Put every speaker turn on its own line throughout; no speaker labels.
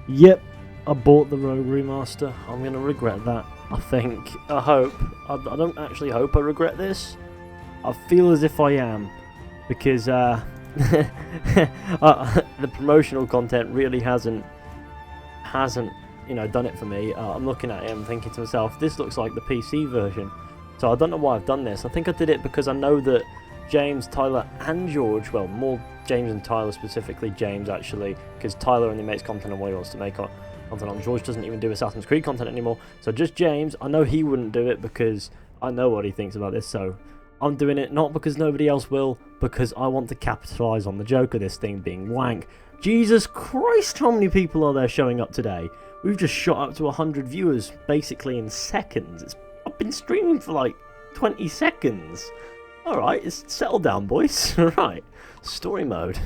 Yep, I bought the Rogue Remaster. I'm going to regret that, I think. I hope. I don't actually hope I regret this. I feel as if I am. Because the promotional content really hasn't done it for me. I'm looking at it and thinking to myself, this looks like the PC version. So I don't know why I've done this. I think I did it because I know that James, Tyler and George, well, more James and Tyler, specifically James actually, because Tyler only makes content on what he wants to make content on. George doesn't even do Assassin's Creed content anymore. So just James, I know he wouldn't do it because I know what he thinks about this, so I'm doing it not because nobody else will, because I want to capitalise on the joke of this thing being wank. Jesus Christ, how many people are there showing up today? We've just shot up to 100 viewers basically in seconds. I've been streaming for like 20 seconds. Alright, settle down, boys. Alright, story mode.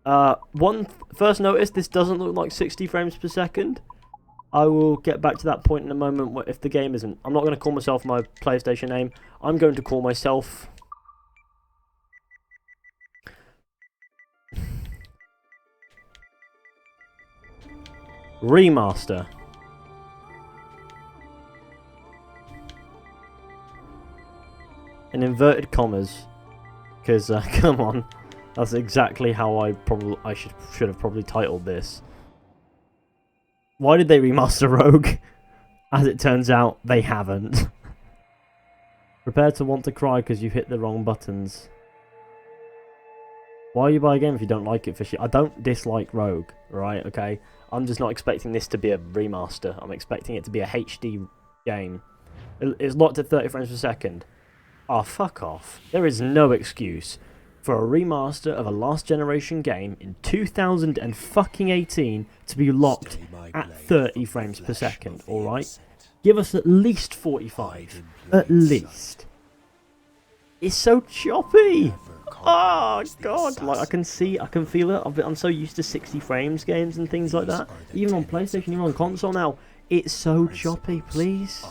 First notice, this doesn't look like 60 frames per second. I will get back to that point in a moment if the game isn't. I'm not going to call myself my PlayStation name. I'm going to call myself... Remaster. In inverted commas, because come on, that's exactly how I should have probably titled this. Why did they remaster Rogue? As it turns out, they haven't. Prepare to want to cry because you hit the wrong buttons. Why you buy a game if you don't like it, Fizhy? I don't dislike Rogue, right? Okay, I'm just not expecting this to be a remaster. I'm expecting it to be a HD game. It's locked at 30 frames per second. Oh, fuck off. There is no excuse for a remaster of a last generation game in 2018 to be locked at 30 frames per second, alright? Give us at least 45. At least. It's so choppy! Oh, God! Like, I can feel it. I'm so used to 60 frames games and things like that. Even on PlayStation, even on console now. It's so choppy, please.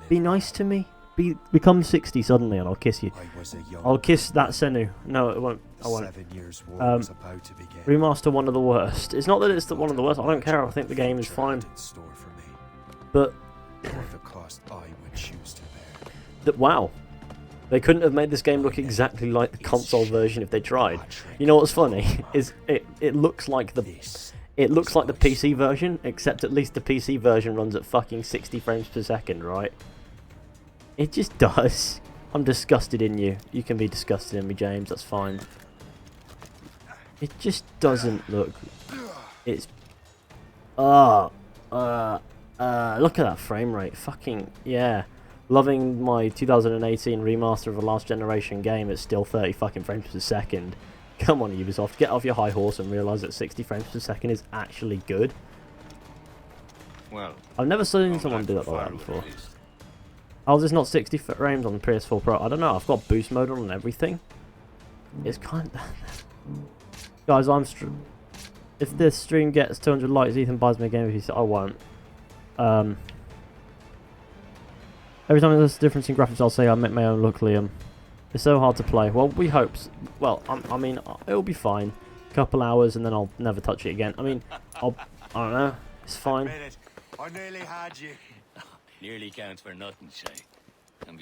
Be nice to me. Become 60 suddenly and I'll kiss you. I'll kiss that Senu. No, it won't. I won't. Remaster one of the worst. It's not that it's one of the worst. I don't care. I think the game is fine. But wow, they couldn't have made this game look exactly like the console version if they tried. You know what's funny is it looks like the PC version, except at least the PC version runs at fucking 60 frames per second, right? It just does. I'm disgusted in you. You can be disgusted in me, James. That's fine. It just doesn't look... It's... look at that frame rate. Fucking... Yeah. Loving my 2018 remaster of a last generation game. It's still 30 fucking frames per second. Come on, Ubisoft. Get off your high horse and realise that 60 frames per second is actually good. Well, I've never seen someone do that like that before. How's this not 60 frames on the PS4 Pro? I don't know. I've got boost mode on and everything. It's kind of... Guys, if this stream gets 200 likes, Ethan buys me a game. If he said, I won't. Every time there's a difference in graphics, I'll say I make my own look, Liam. It's so hard to play. Well, we hope. Well, I mean, it'll be fine. Couple hours and then I'll never touch it again. I mean, I don't know. It's fine.
I nearly had you. Nearly counts for nothing, Shay.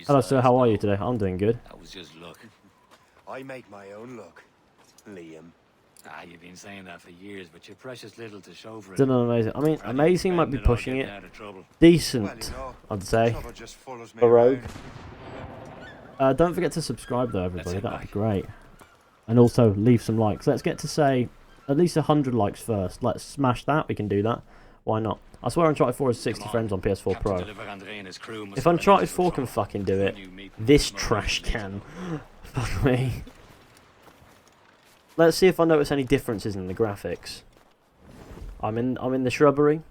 Hello, sir. How are you today? I'm doing good.
That was just luck. I make my own luck, Liam. Ah, you've been saying that for years, but you're precious little to show for it.
Done amazing. I mean, amazing might be pushing it. Decent, I'd say. For Rogue. Don't forget to subscribe though, everybody. That'd be great. And also leave some likes. Let's get to say at least 100 likes first. Let's smash that. We can do that. Why not? I swear Uncharted 4 is 60 frames on PS4 Pro. If Uncharted 4 can fucking do it, this trash can. Fuck me. Let's see if I notice any differences in the graphics. I'm in the shrubbery.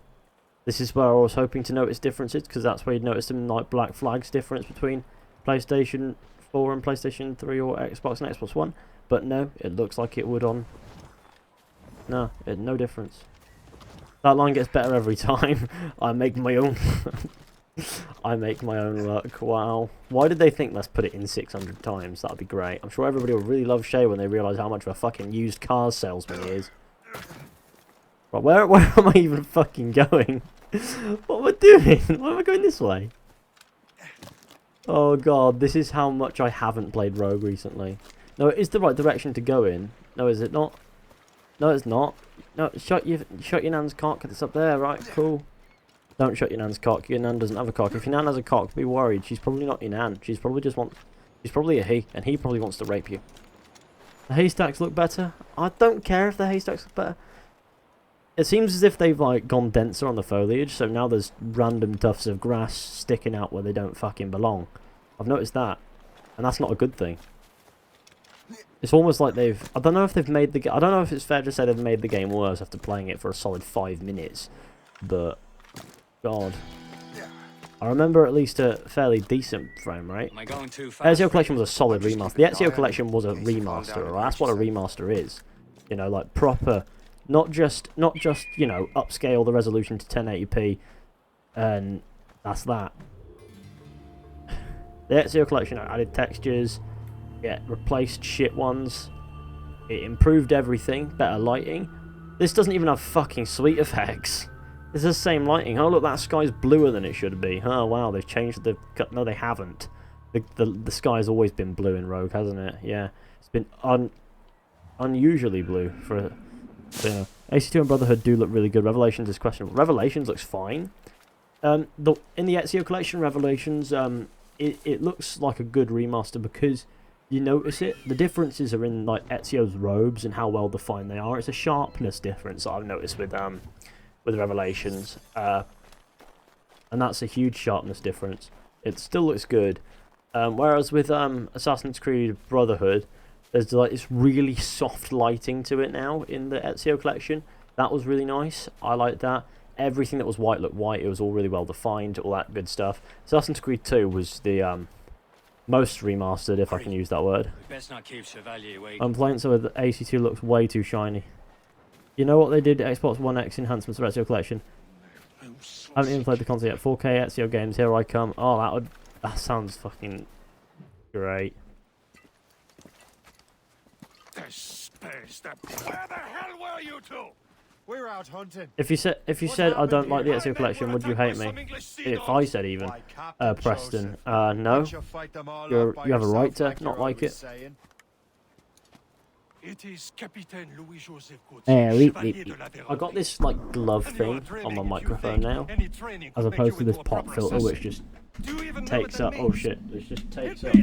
This is where I was hoping to notice differences, because that's where you'd notice some like Black Flag's difference between PlayStation 4 and PlayStation 3 or Xbox and Xbox One. But no, it looks like it would on... No, no difference. That line gets better every time. I make my own... I make my own luck. Wow. Why did they think let's put it in 600 times? That'd be great. I'm sure everybody will really love Shay when they realise how much of a fucking used car salesman he is. Right, where am I even fucking going? What am I doing? Why am I going this way? Oh god, this is how much I haven't played Rogue recently. No, it is the right direction to go in. No, is it not? No, it's not. No, shut your nan's cock. It's up there, right? Cool. Don't shut your nan's cock. Your nan doesn't have a cock. If your nan has a cock, be worried. She's probably not your nan. She's probably she's probably a he, and he probably wants to rape you. The haystacks look better. I don't care if the haystacks look better. It seems as if they've like gone denser on the foliage, so now there's random tufts of grass sticking out where they don't fucking belong. I've noticed that, and that's not a good thing. It's almost like they've... I don't know if they've made the... I don't know if it's fair to say they've made the game worse after playing it for a solid 5 minutes, but... God. I remember at least a fairly decent frame rate. Ezio Collection was a solid remaster. The Ezio Collection was a remaster, or that's what a remaster is. You know, like proper... Not just, you know, upscale the resolution to 1080p, and that's that. The Ezio Collection added textures, replaced shit ones, it improved everything, better lighting. This doesn't even have fucking sweet effects. It's the same lighting. Oh look, that sky's bluer than it should be. Oh wow, they've changed the... No, they haven't. The sky's always been blue in Rogue, hasn't it? Yeah, it's been unusually blue for... So, you know, AC2 and Brotherhood do look really good. Revelations is questionable. Revelations looks fine. In the Ezio Collection, Revelations, it looks like a good remaster because you notice it. The differences are in like Ezio's robes and how well defined they are. It's a sharpness difference that I've noticed with Revelations, and that's a huge sharpness difference. It still looks good, whereas with Assassin's Creed Brotherhood, there's like this really soft lighting to it now in the Ezio Collection. That was really nice. I liked that. Everything that was white looked white. It was all really well defined, all that good stuff. Assassin's Creed 2 was the most remastered, if I can use that word. Complaints over the AC2 looks way too shiny. You know what they did? Xbox One X enhancements for Ezio Collection. I haven't even played the console yet. 4K Ezio games, here I come. Oh, that sounds fucking great.
Where the hell were you two? We're out hunting.
If you said I don't like the Ezio Collection, would you hate me? If I said even, Preston, no. You have a right to not like it. I got this like glove thing on my microphone now, as opposed to this pop filter which just takes up, oh shit, which just takes up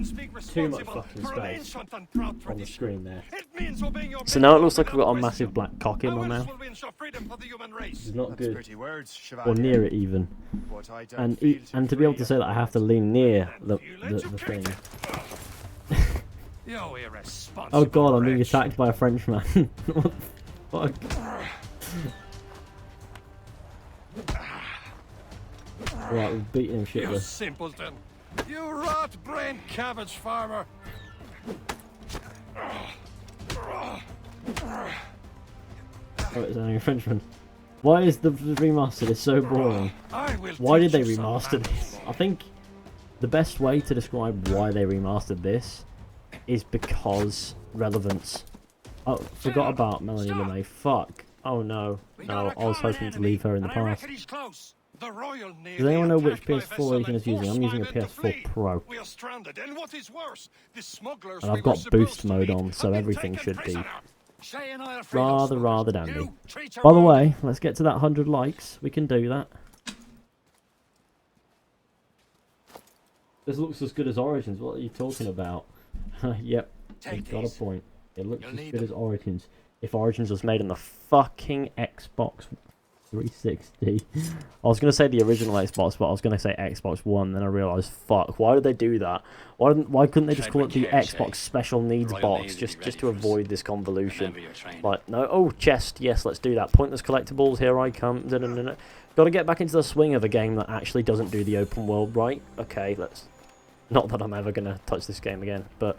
too much fucking space on the screen there. So now it looks like I've got a massive black cock in my mouth. It's not good, or near it even. And to be able to say that I have to lean near the thing. Oh god, I'm being attacked by a Frenchman. What the fuck? Right, we've beaten him shitless.
You simpleton! You rat-brained cabbage farmer!
Oh, it's only a Frenchman. Why is the remaster is so boring? Why did they remaster this? I think the best way to describe why they remastered this is because relevance. Oh, forgot about Melanie LeMay. Fuck. Oh no. No, I was hoping to leave her in the past. Does anyone know which PS4 Agent is using? I'm using a PS4 Pro. And I've got boost mode on, so everything should be rather dandy. By the way, let's get to that 100 likes. We can do that. This looks as good as Origins. What are you talking about? Yep, you've got a point. It looks as good as Origins. If Origins was made on the fucking Xbox 360. I was going to say the original Xbox, but I was going to say Xbox One, then I realised, fuck, why did they do that? Why couldn't they just call it the Xbox Special Needs Box, just to avoid this convolution? Like, no, oh, chest, yes, let's do that. Pointless collectibles, here I come. Got to get back into the swing of a game that actually doesn't do the open world right. Okay, let's... Not that I'm ever going to touch this game again, but...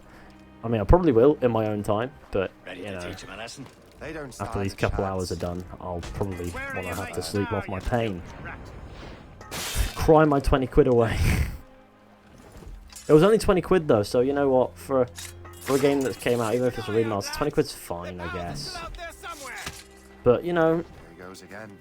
I mean, I probably will in my own time, but, you know... After these couple hours are done, I'll probably want to have to sleep off my pain. Cry my 20 quid away. It was only 20 quid though, so you know what, for a game that came out, even if it's a remaster, 20 quid's fine, I guess. But, you know,
goes again.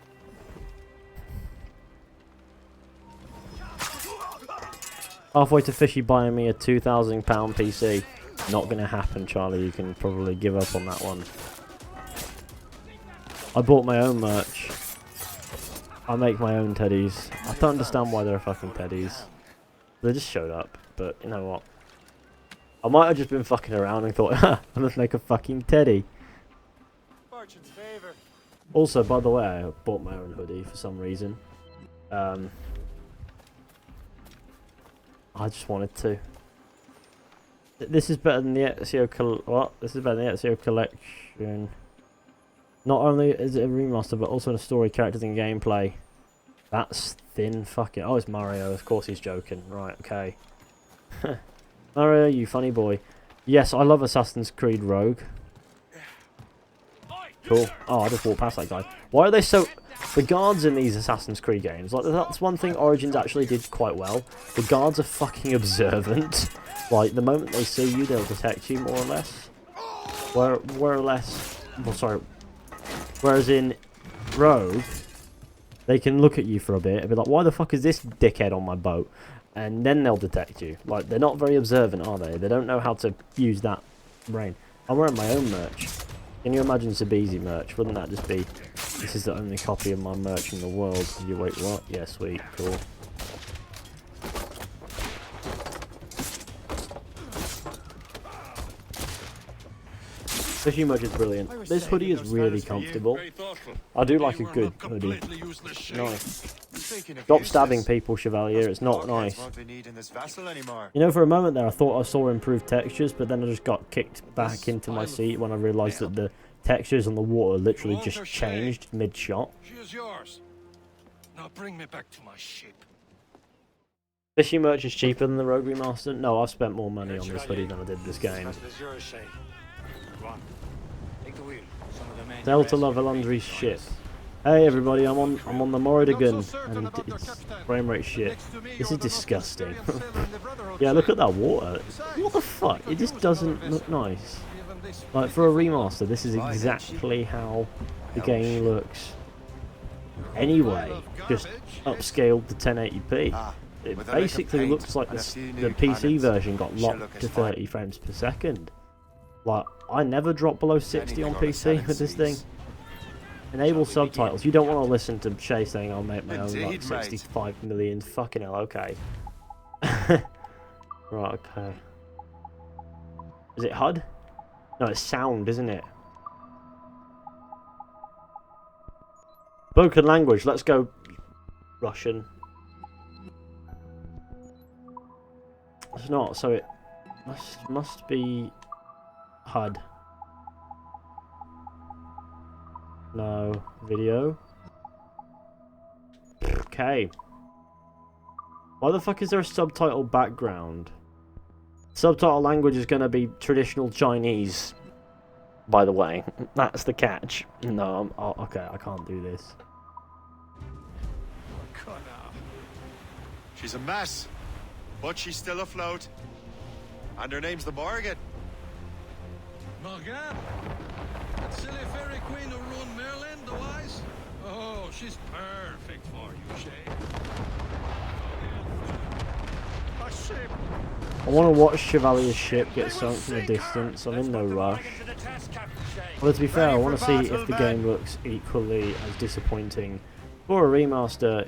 Halfway to Fizhy buying me a £2,000 PC. Not gonna happen, Charlie. You can probably give up on that one. I bought my own merch. I make my own teddies. I don't understand why they're fucking teddies. They just showed up, but you know what? I might have just been fucking around and thought, ha, I'll just make a fucking teddy.
Fortune's favor.
Also, by the way, I bought my own hoodie for some reason. I just wanted to. This is better than the Ezio what? This is better than the Ezio collection. Not only is it a remaster, but also in a story, characters, and gameplay. That's thin fucking. Oh, it's Mario. Of course he's joking. Right, okay. Mario, you funny boy. Yes, I love Assassin's Creed Rogue. Cool. Oh, I just walked past that guy. Why are they so... The guards in these Assassin's Creed games, like, that's one thing Origins actually did quite well. The guards are fucking observant. Like, the moment they see you, they'll detect you, more or less. Whereas in Rogue, they can look at you for a bit and be like, why the fuck is this dickhead on my boat? And then they'll detect you. Like, they're not very observant, are they? They don't know how to use that brain. I'm wearing my own merch. Can you imagine Zabizi merch? Wouldn't that just be, this is the only copy of my merch in the world? You wait, what? Yeah, sweet, cool. Fizhy merch is brilliant. This hoodie is really comfortable. I do like a good hoodie. Nice. Stop stabbing people, Chevalier. It's not nice. You know, for a moment there, I thought I saw improved textures, but then I just got kicked back into my seat when I realised that the textures on the water literally just changed mid-shot.
Now bring me back to my ship.
Fizhy merch is cheaper than the Rogue Remaster? No, I've spent more money on this hoodie than I did this game. Delta Lavelandry's ship. Hey everybody, I'm on the Morrigan and it's frame rate shit. This is disgusting. Yeah, look at that water. What the fuck? It just doesn't look nice. Like, for a remaster, this is exactly how the game looks. Anyway, just upscaled to 1080p. It basically looks like the PC version got locked to 30 frames per second. Like, I never drop below 60 on PC with this thing. Enable subtitles. You don't want to listen to Shay saying I'll make my own, like, 65 million. Fucking hell, okay. Right, okay. Is it HUD? No, it's sound, isn't it? Spoken language. Let's go Russian. It's not, so it must be HUD. No. Video. Okay. Why the fuck is there a subtitle background? Subtitle language is going to be traditional Chinese, by the way. That's the catch. No, okay, I can't do this.
She's a mess, but she's still afloat. And her name's the Morgan.
Morgan? That silly fairy queen who ruined Maryland, the wise? Oh, she's perfect for you, Shay. A ship.
I want to watch Chevalier's ship get sunk from a distance. I'm in no rush. Well, to be fair, I want to see if the game looks equally as disappointing for a remaster.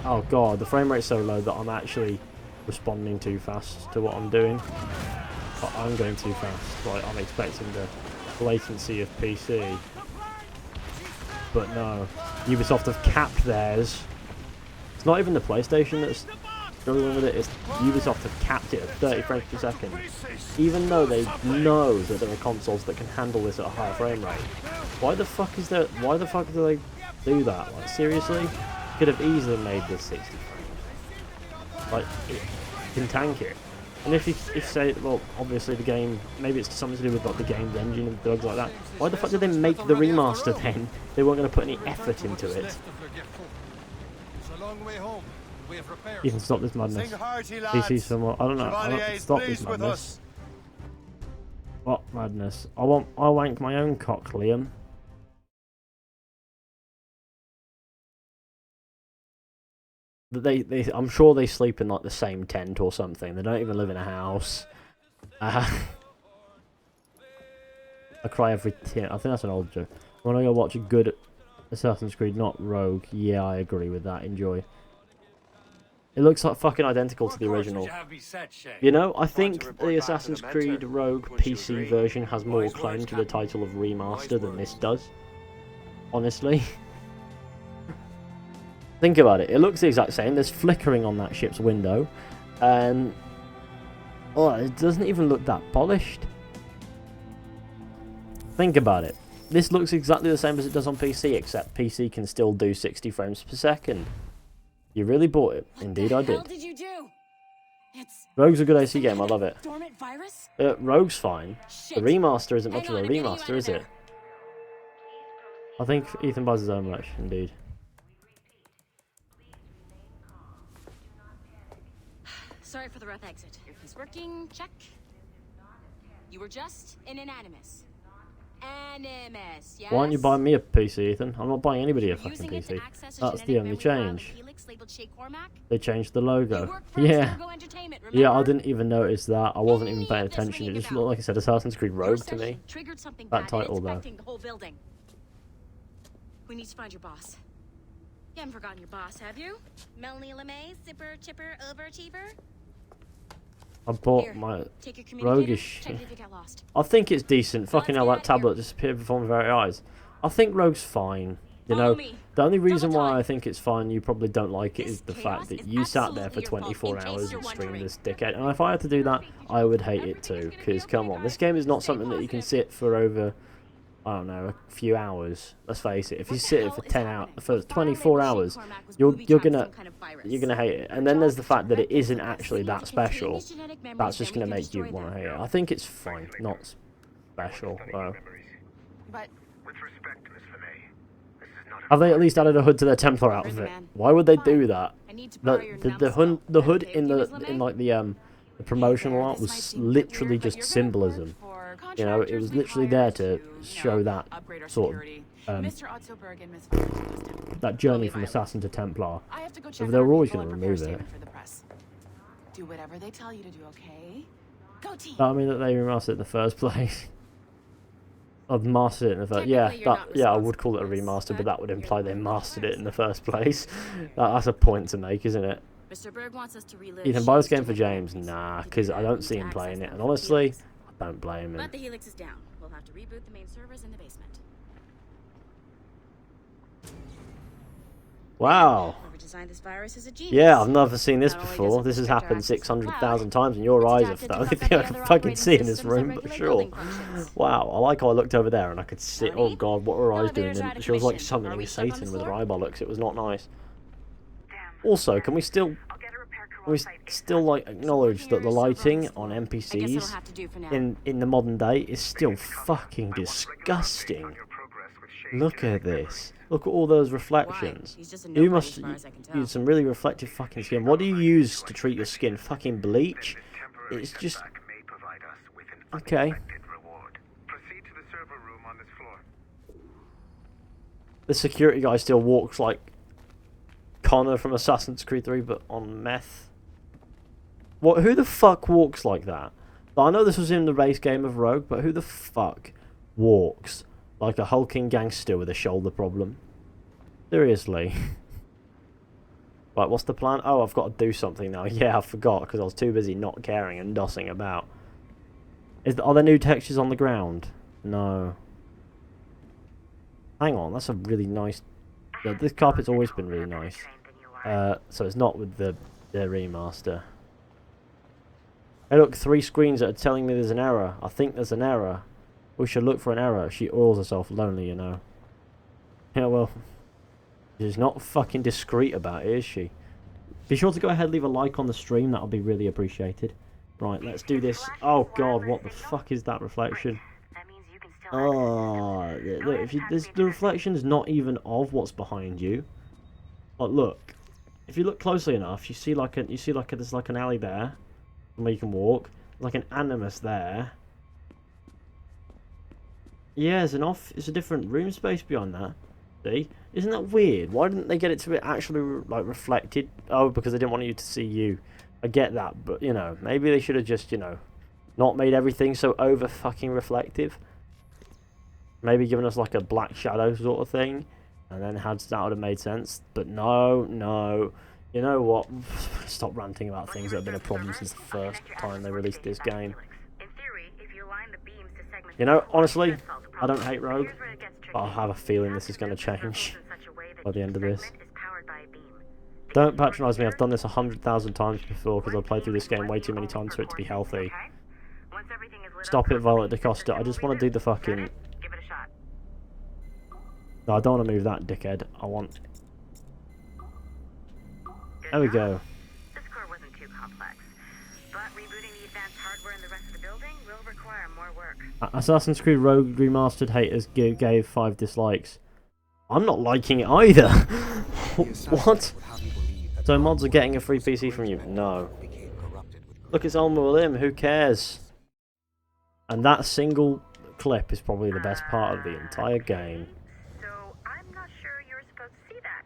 Oh god, the frame rate's so low that I'm actually responding too fast to what I'm doing. But I'm going too fast. Like, I'm expecting the latency of PC. But no, Ubisoft have capped theirs. It's not even the PlayStation that's struggling with it, it's Ubisoft have capped it at 30 frames per second. Even though they know that there are consoles that can handle this at a higher frame rate. Why the fuck do they do that? Like, seriously? Could have easily made this 60 frames. Like, it can tank it. And if you say, well, obviously the game, maybe it's something to do with like the game's engine and drugs like that. Why the fuck did they make the remaster then? They weren't going to put any effort into it. You can stop this madness. PC somewhat. I don't know. Stop this madness. What madness? I wank my own cock, Liam. I'm sure they sleep in like the same tent or something. They don't even live in a house. I cry every tear. I think that's an old joke. When I go watch a good Assassin's Creed, not Rogue. Yeah, I agree with that. Enjoy. It looks like fucking identical to the original. You know, I think the Assassin's Creed Rogue PC version has more claim to the title of Remaster than this does. Honestly. Think about it. It looks the exact same. There's flickering on that ship's window. And... oh, it doesn't even look that polished. Think about it. This looks exactly the same as it does on PC, except PC can still do 60 frames per second. You really bought it. Indeed, I did.
What did you do?
Rogue's a good AC game. I love it.
Dormant virus?
Rogue's fine.
Shit.
The remaster isn't much
Hang
of
on,
a
I'm getting you
remaster,
out of
is it?
there.
I think Ethan buys his own merch. Indeed.
Sorry for the rough exit. Earpiece working, check. You were just an animus. Animus, yes?
Why aren't you buying me a PC, Ethan? I'm not buying anybody a fucking
Using it to
PC.
access a
That's the
genetic
only
memory file of
change.
Helix labeled Shay Cormac.
They changed the
You
logo.
work for
Yeah.
Ergo Entertainment,
Yeah, I
remember?
didn't even notice that. I wasn't even
Any
paying
of this
attention. It
ringing a
just
bell?
looked like it said Assassin's Creed
Your
Rogue to
session
me.
triggered something
That
bad, and
title,
it's
though.
affecting the whole building. We need to find your boss. You haven't forgotten your boss, have you? Melanie LeMay, zipper, chipper, overachiever?
I bought
Here,
my
take your communicator,
Roguish.
check it if you get lost.
I think it's decent. Fucking hell,
Let's
that
get out of
tablet just appeared before my very eyes. I think Rogue's fine. You
Follow
know,
me.
the only reason
Double
why
time.
I think it's fine, you probably don't like it,
This
is the
chaos
fact that
is
you sat there for
absolutely your fault,
24
in case
hours
you're
and streamed
wondering.
this dickhead. And if I had to do that, I would hate it too. Because, come on, this game is not something that you can sit for over, I don't know, a few hours. Let's face it. If you sit it for 10 hours, for 24 hours, you're gonna hate it. And then there's the fact that it isn't actually that special. That's just gonna make you want to hate it. I think it's fine, not special though.
But
With respect, Miss LeMay, this is not
Have they at least added a hood to their Templar outfit? Why would they do that?
I need to borrow your
The hood in the promotional art was literally just symbolism. You know, it was literally there to show that sort of that journey from assassin to Templar.
If
they were always going to remove it.
Do whatever they tell you to do, okay? Go team.
I mean that they remastered it in the first place. I've mastered it in the first.
Technically, you're not
Yeah, I would call it a
responsible for
remaster,
this,
but that would
but
imply
you're
they
the
mastered it in the
one
first place. That's a point to make, isn't it?
Mr. Berg wants us to relive
Ethan, buy this
Shay's
game for
genetic
James?
memories.
Nah,
To do
because I
that,
don't
we
see
need
him
to
playing
access
it,
them
and
from the
honestly,
Helix.
I don't blame him.
But the Helix is down. We'll have to reboot the main servers in the basement.
Wow.
Whoever designed this virus is a genius.
Yeah, I've never seen this
Not only
before.
does it
This has
restrict our
happened
access to the
600,000
cloud,
times, and your
it's
eyes are
adapted
the
to
only
fuck
thing I
up
can
the other
fucking
operating
see in this
systems that
room, but
regulate
sure.
building functions.
Wow, I like how I looked over there and I could see. Oh
Melanie?
god, what were her eyes doing?
Elevators are out
And
of
she was like
commission. Are
summoning
we stuck on
Satan
the
with her
floor?
eye bollocks. It was not nice.
damn.
Also, can we still
I'll get a repair crew
can we
on site
still like acknowledge that the lighting on
I guess it'll
NPCs
have to do for now.
in the modern day is still fucking disgusting.
your progress with Shay.
Look at this. Look at all those
Why?
reflections.
He's just a
You
nobody
must
as far as I can tell.
use some really reflective fucking skin. What do you use to treat your skin? Fucking bleach?
Temporary
It's just
setback may provide us with an
okay.
unexpected reward. Proceed to the server room on this floor.
The security guy still walks like Connor from Assassin's Creed 3, but on meth. What? Who the fuck walks like that? I know this was in the base game of Rogue, but who the fuck walks like a hulking gangster with a shoulder problem? Seriously. Right, what's the plan? Oh, I've got to do something now. Yeah, I forgot because I was too busy not caring and dossing about. Are there new textures on the ground? No. Hang on, that's a really nice... Yeah, this carpet's always been really nice. So it's not with the remaster. Hey look, 3 screens that are telling me there's an error. I think there's an error. We should look for an error. She oils herself lonely, you know. Yeah, well... She's not fucking discreet about it, is she? Be sure to go ahead and leave a like on the stream. That'll be really appreciated. Right, let's do this. Oh god, what the fuck is that reflection?
That means you can still
Oh, look, if you, the reflection's not even of what's behind you. Like, look, if you look closely enough, you see like there's like an alley there, where you can walk. Like an animus there. Yeah, it's a different room space beyond that. See? Isn't that weird? Why didn't they get it to be actually like reflected? Oh, because they didn't want you to see you. I get that, but you know, maybe they should have just, you know, not made everything so over fucking reflective. Maybe given us like a black shadow sort of thing, and then that would have made sense. But no, no. You know what? Stop ranting about things that have been a problem since the first time they released this game. You know, honestly, I don't hate Rogue, but I have a feeling this is going to change by the end of this. Don't patronise me, I've done this 100,000 times before because I've played through this game way too many times for it to be healthy. Stop it, Violet DaCosta. I just want to do the fucking... No, I don't want to move that, dickhead. I want... There we go.
This core wasn't too complex, but rebooting the advanced hardware in the rest of the building will require more work.
Assassin's Creed Rogue Remastered haters gave 5 dislikes. I'm not liking it either. What? So mods are getting a free PC from you? No. Look, it's Al-Mualim, who cares? And that single clip is probably the best part of the entire game.
So I'm not sure you're supposed to see that.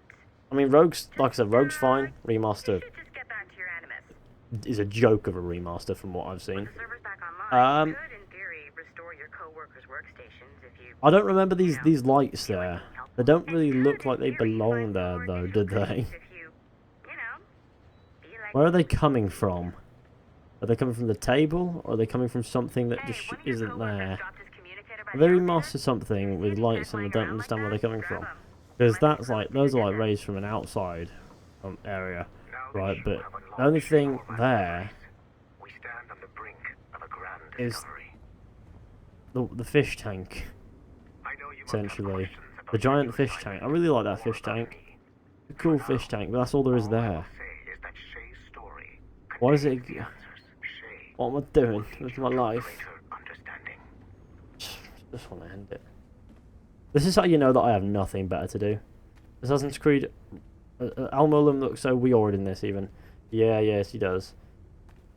I mean, Rogue's, like I said, Rogue's fine. Remaster
You should just get back to your animus.
is a joke of a remaster from what I've seen.
The server's back online. You could, in theory, restore your co-workers' workstations if you...
I don't remember these lights there. They don't really look like they belong there, though, did they? Where are they coming from? Are they coming from the table, or are they coming from something that just isn't there? Are they remastered something with lights and I don't understand where they're coming from? Because that's like, those are like rays from an outside area, right? But the only thing there is the fish tank, essentially. The giant fish tank. I really like that fish tank. A cool fish tank, but that's all there is there. What is it? What am I doing with my life? Just want to end it. This is how you know that I have nothing better to do. Assassin's Creed... Al-Mualim looks so weird in this, even. Yeah, yes, he does.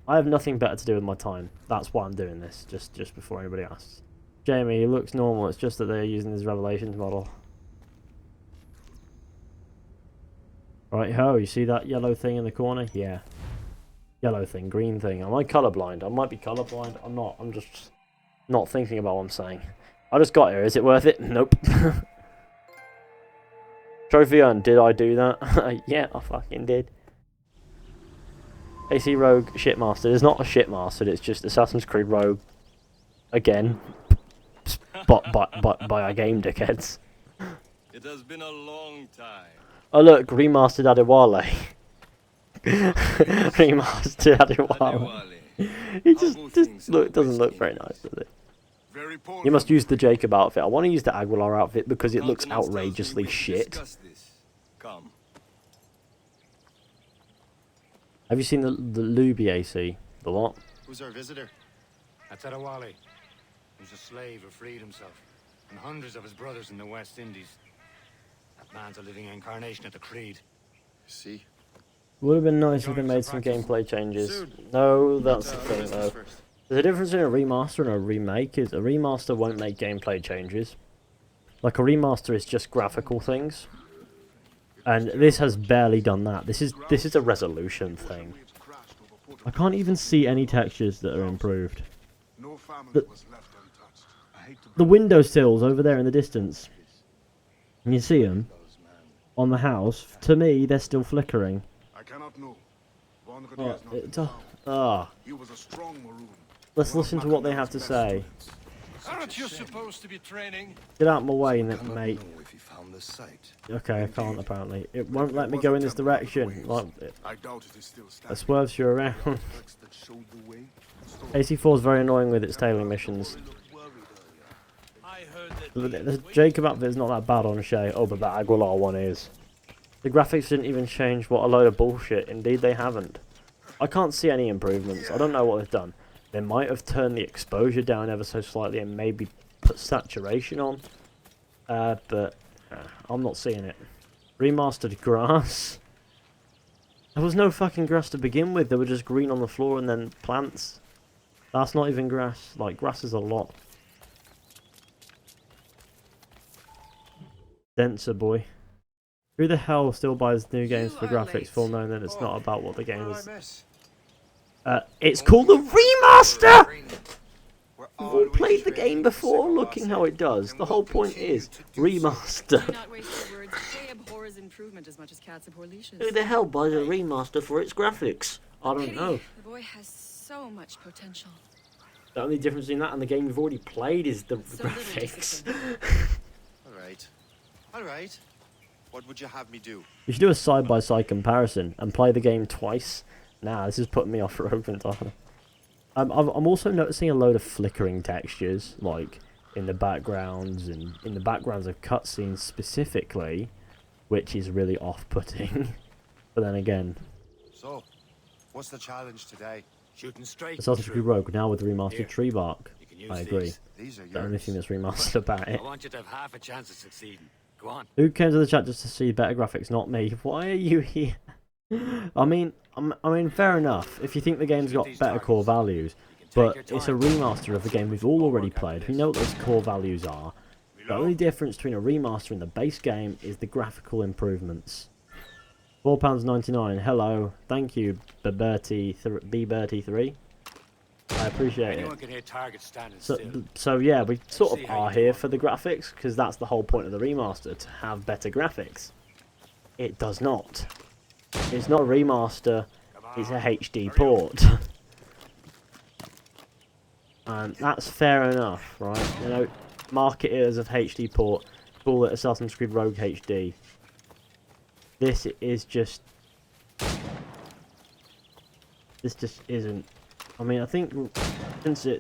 I have nothing better to do with my time. That's why I'm doing this, just before anybody asks. Jamie, he looks normal, it's just that they're using his Revelations model. Right ho, you see that yellow thing in the corner? Yeah. Yellow thing, green thing. Am I colourblind? I might be colourblind. I'm not. I'm just not thinking about what I'm saying. I just got here. Is it worth it? Nope. Trophy earned. Did I do that? Yeah, I fucking did. AC Rogue Shitmastered. It's not a Shitmastered. It's just Assassin's Creed Rogue. Again. by a game dickheads.
It has been a long time.
Oh look, remastered Adewale. Remastered Adewale. He just doesn't look very nice, does it? You must use the Jacob outfit. I want to use the Aguilar outfit because it looks outrageously shit. Have you seen the Luby AC? The what?
Who's our visitor? That's Adewale. He's a slave who freed himself, and hundreds of his brothers in the West Indies. That man's a living incarnation of the Creed. See?
Would have been nice if they made some gameplay changes. No, that's the thing though. There's a difference in a remaster and a remake. Is a remaster won't make gameplay changes. Like a remaster is just graphical things. And this has barely done that. This is a resolution thing. I can't even see any textures that are improved. The windowsills over there in the distance. Can you see them? On the house. To me, they're still flickering. Let's listen to what they have to say.
Aren't you supposed to be training?
Get out of my way, mate. Okay, I can't apparently. It won't let me go in this direction. Like, it swerves you around. AC4 is very annoying with its tailing missions. The Jacob outfit is not that bad on Shay. Oh, but that Aguilar one is. The graphics didn't even change. What a load of bullshit. Indeed, they haven't. I can't see any improvements. I don't know what they've done. They might have turned the exposure down ever so slightly and maybe put saturation on. But I'm not seeing it. Remastered grass. There was no fucking grass to begin with. There were just green on the floor and then plants. That's not even grass. Like, grass is a lot. denser, boy. Who the hell still buys new games for graphics, full knowing that it's not about what the game is? It's called a remaster! We've all played the game before, looking how it does. The whole point is remaster.
Do not waste your words. Shay abhors improvement as much as cats abhor leashes.
Who the hell buys a remaster for its graphics? I don't know.
The boy has so much potential.
The only difference between that and the game we've already played is the
So little
graphics.
Alright. Alright. What would you have me do?
You should do a side-by-side comparison and play the game twice. Nah, this is putting me off Rogue entirely. I'm also noticing a load of flickering textures, like in the backgrounds and in the backgrounds of cutscenes specifically, which is really off-putting. But then again,
So, what's the challenge today?
Shooting straight.
Assassin's Creed Rogue now with the remastered
Here,
tree bark.
you can use
I agree.
These are
The only
yours.
thing that's remastered about it.
I want you to have half a chance of succeeding. Go on.
Who came to the chat just to see better graphics? Not me. Why are you here? I mean, fair ugh. If you think the game's got better core values, but it's a remaster of the game we've all already played. We know what those core values are. The only difference between a remaster and the base game is the graphical improvements. £4.99. Hello, thank you, B-Bertie3. I appreciate it.
Anyone can hit targets standing still.
So yeah, we sort of are here for the graphics, because that's the whole point of the remaster, to have better graphics. It does not. It's not a remaster, it's a HD port. And that's fair enough, right? You know, market it as a HD port, call it Assassin's Creed Rogue HD. This is just... This just isn't... I mean, I think since it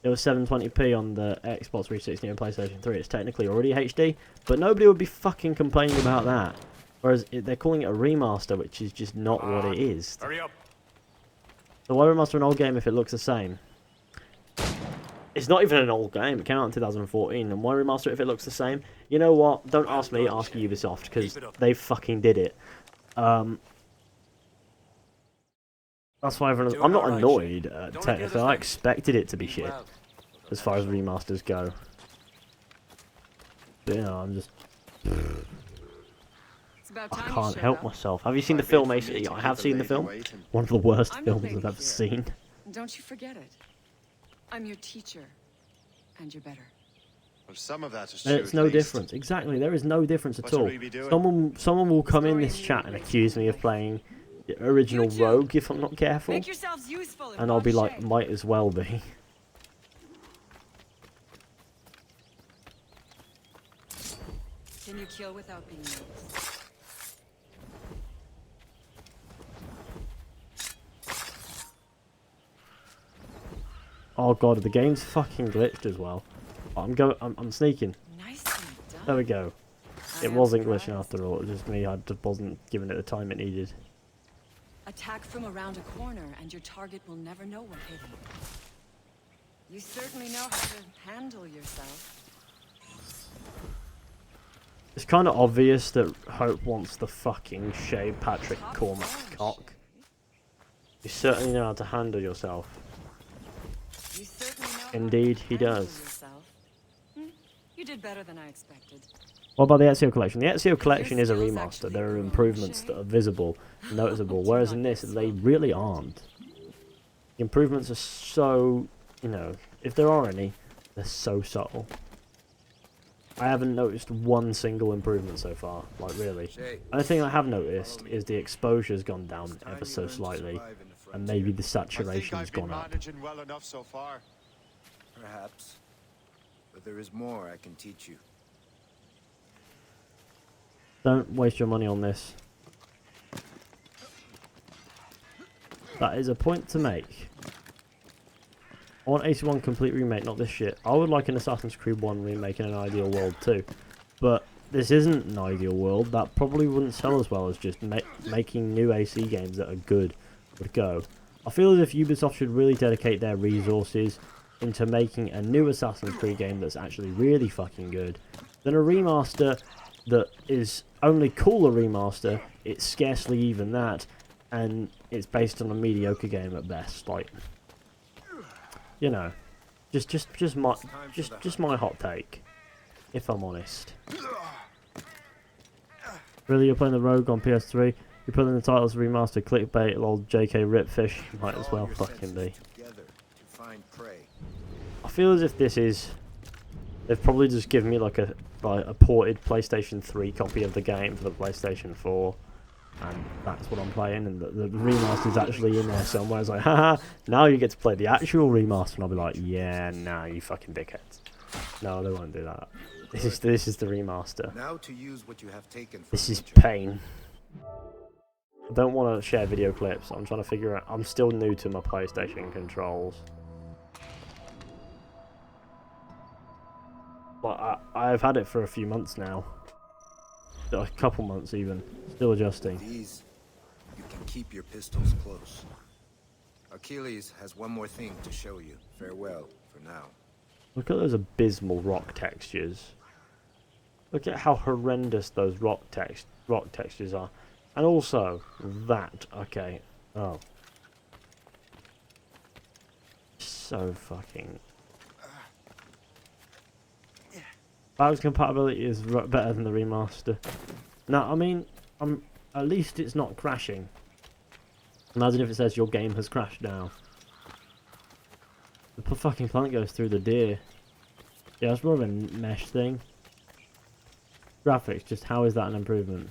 was 720p on the Xbox 360 and PlayStation 3, it's technically already HD, but nobody would be fucking complaining about that. Whereas they're calling it a remaster, which is just not what it is.
Hurry up.
So why remaster an old game if it looks the same? It's not even an old game, it came out in 2014, and why remaster it if it looks the same? You know what, don't ask me, ask Ubisoft, because they fucking did it. That's why everyone... I'm not annoyed, technically, I expected it to be shit, as far as remasters go. But, you know, I'm just... I can't help myself. Have you seen the film, AC? I have seen the film. One of the worst films I've ever seen.
Don't you forget it. I'm your teacher, and you're better.
Well, some of that is true.
There's no difference. Exactly, there is no difference at all. Someone will come in this chat and accuse me of playing the original Rogue if I'm not careful.
Make yourselves useful
And I'll be like, might as well be.
Can you kill without being noticed?
Oh god, the game's fucking glitched as well. I'm sneaking.
Nicely done.
There we go.
I
It
am
wasn't
surprised.
glitching after all, it was just me, I just wasn't giving it the time it needed.
Attack from around a corner, and your target will never know we're hitting. You certainly know how to handle yourself.
It's kind of obvious that Hope wants the fucking Shay Patrick
Top
Cormac
form,
cock. You certainly know how to handle yourself.
You certainly know
Indeed,
how to
he
handle
does.
yourself. You did better than I expected.
What about the Ezio collection? The Ezio collection is a remaster. There are improvements that are visible, noticeable, whereas in this, they really aren't. The improvements are so, you know, if there are any, they're so subtle. I haven't noticed one single improvement so far, like really. The only thing I have noticed is the exposure's gone down ever so slightly, and maybe the saturation's gone up.
managing well enough so far.
Perhaps. But there is more I can teach you.
Don't waste your money on this. That is a point to make. I want AC1 complete remake, not this shit. I would like an Assassin's Creed 1 remake in an ideal world too. But this isn't an ideal world. That probably wouldn't sell as well as just making new AC games that are good would go. I feel as if Ubisoft should really dedicate their resources into making a new Assassin's Creed game that's actually really fucking good. Then a remaster that is only called a remaster, it's scarcely even that, and it's based on a mediocre game at best. Like, you know, just my hot take, if I'm honest. Really, you're playing the Rogue on PS3? You put in the titles Remastered, clickbait, lol, JK Ripfish. Might as well fucking be. I feel as if this is... They've probably just given me like a ported PlayStation 3 copy of the game for the PlayStation 4. And that's what I'm playing, and the remaster's actually in there somewhere. It's like, haha, now you get to play the actual remaster, and I'll be like, yeah, nah, you fucking dickheads. No, they won't do that. This is the remaster.
Now to use what you have taken from
This is
nature.
pain. I don't want to share video clips. I'm trying to figure out. I'm still new to my PlayStation controls. But I've had it for a few months now. A couple months even. Still adjusting.
With these, you can keep your pistols close. Achilles has one more thing to show you. Farewell for now.
Look at those abysmal rock textures. Look at how horrendous those rock textures are. And also, that. Okay. Oh. So fucking... Backwards compatibility is better than the remaster. No, I mean, at least it's not crashing. Imagine if it says your game has crashed now. The fucking planet goes through the deer. Yeah, it's more of a mesh thing. Graphics, just how is that an improvement?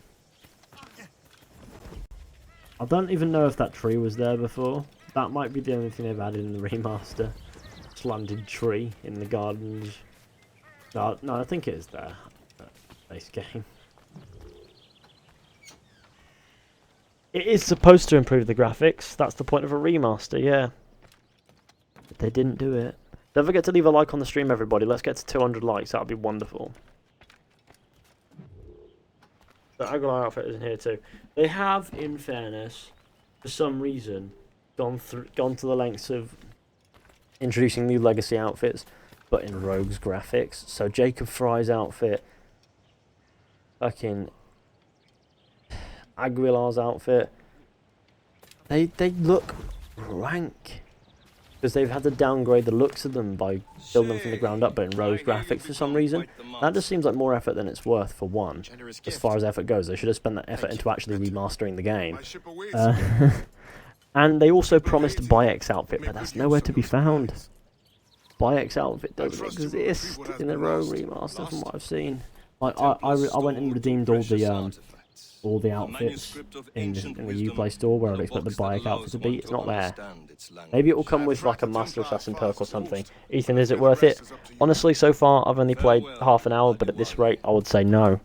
I don't even know if that tree was there before. That might be the only thing they've added in the remaster. Slanted tree in the gardens. No, I think it is there. Base game. It is supposed to improve the graphics. That's the point of a remaster, yeah. But they didn't do it. Don't forget to leave a like on the stream, everybody. Let's get to 200 likes. That would be wonderful. The Aguilar outfit is in here too. They have, in fairness, for some reason, gone to the lengths of introducing new legacy outfits, but in Rogue's graphics. So Jacob Fry's outfit, fucking Aguilar's outfit, they look rank. Because they've had to downgrade the looks of them by building them from the ground up, but in Rogue's graphics for some reason. That just seems like more effort than it's worth, for one. As far as effort goes, they should have spent that effort into actually remastering the game. And they also promised Bayek's outfit, but that's nowhere to be found. Bayek's outfit doesn't exist in the Rogue remaster from what I've seen. Like, I went and redeemed all the outfits in the Uplay store where I'd expect the Bayek outfit to be. It's not there. Maybe it will come with like a Master Assassin perk or something. Ethan, is it worth it? Honestly, so far I've only played half an hour, but at this rate I would say no.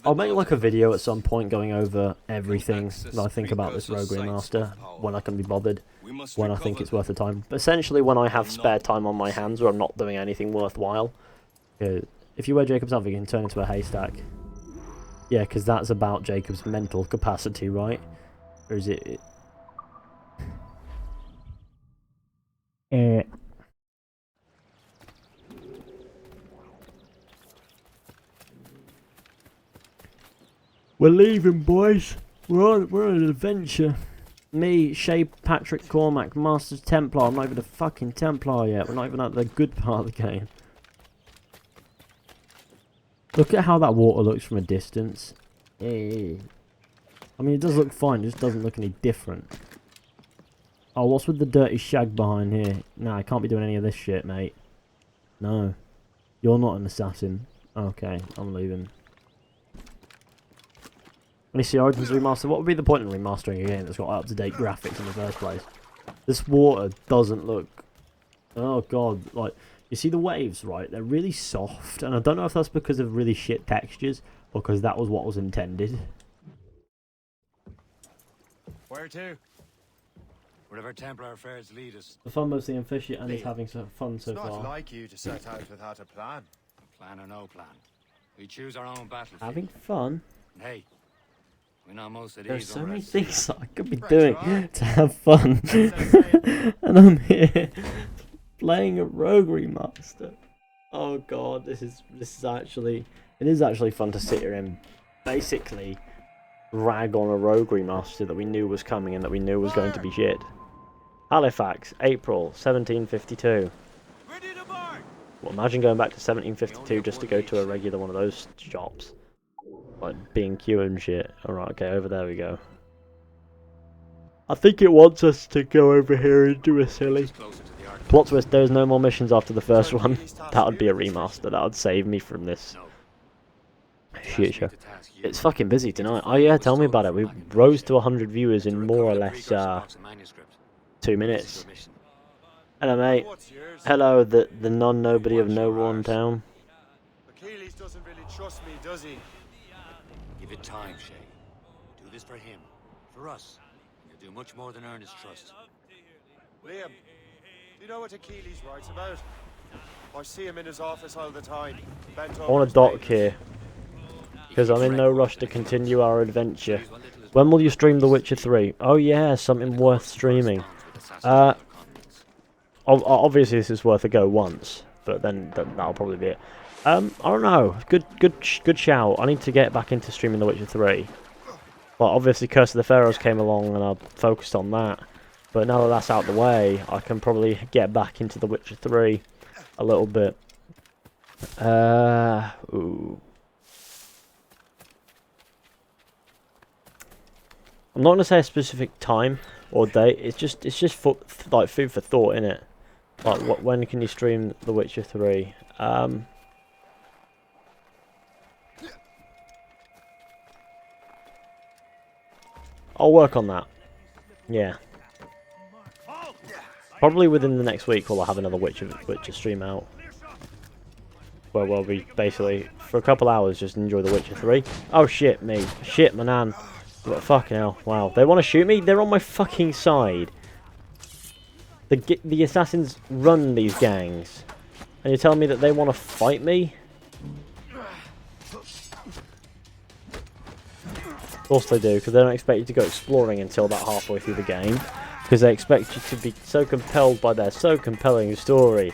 I'll make like a video at some point going over everything that I think about this Rogue Remaster, when I can be bothered, when I think it's worth the time. But essentially when I have spare time on my hands or I'm not doing anything worthwhile. If you wear Jacob's outfit, you can turn into a haystack. Yeah, because that's about Jacob's mental capacity, right? Or is it... We're leaving, boys. We're on an adventure. Me, Shay, Patrick, Cormac, Masters, Templar. I'm not even a fucking Templar yet. We're not even at the good part of the game. Look at how that water looks from a distance. I mean, it does look fine. It just doesn't look any different. Oh, what's with the dirty shag behind here? Nah, I can't be doing any of this shit, mate. No. You're not an assassin. Okay, I'm leaving. When you see Origins Remaster, what would be the point in remastering a game that's got up-to-date graphics in the first place? This water doesn't look... Oh god, like, you see the waves, right? They're really soft, and I don't know if that's because of really shit textures, or because that was what was intended.
Where to? Wherever Templar affairs lead us.
The fun mostly in Fizhy, and he's having some fun so
It's
far.
not like you to set out without a plan.
Plan or no plan. We choose our own battlefield.
Having fun?
Hey, we know most of these.
There's so many
unrest.
things that I could be doing to have fun, and I'm here playing a Rogue Remaster. Oh god, this is actually, it is actually fun to sit here and basically rag on a Rogue Remaster that we knew was coming and that we knew was going to be shit. Halifax, April 1752.
Ready to march!
Well, imagine going back to 1752 just to go to a regular one of those shops. Like B&Q and shit. Alright, okay, over there we go. I think it wants us to go over here and do a silly. Plot twist, there's no more missions after the first one. That would be a remaster, that would save me from this shit show. It's fucking busy tonight. Oh yeah, tell me about it. We rose to 100 viewers in more or less 2 minutes. Hello mate. Hello, the non-nobody of no one town.
Achilles doesn't really trust me, does he?
Give it time, Shay. Do this for him, for us. And you'll do much more than earn his trust.
Liam, do you know what Achilles writes about? I see him in his office all the time.
I want a dock here, because I'm in no rush to continue our adventure. When will you stream The Witcher 3? Oh yeah, something worth streaming. Obviously this is worth a go once, but then that'll probably be it. I don't know. Good shout. I need to get back into streaming The Witcher 3. Well, obviously Curse of the Pharaohs came along and I focused on that. But now that that's out of the way, I can probably get back into The Witcher 3 a little bit. Ooh. I'm not gonna say a specific time or date. It's just like food for thought, innit? Like, when can you stream The Witcher 3? I'll work on that. Yeah. Probably within the next week we'll have another Witcher stream out. Where we'll be basically, for a couple hours, just enjoy The Witcher 3. Oh shit, me. Shit, my nan. What, fucking hell. Wow. They want to shoot me? They're on my fucking side. The assassins run these gangs. And you're telling me that they want to fight me? Of course they do, because they don't expect you to go exploring until about halfway through the game. Because they expect you to be so compelled by their so compelling story.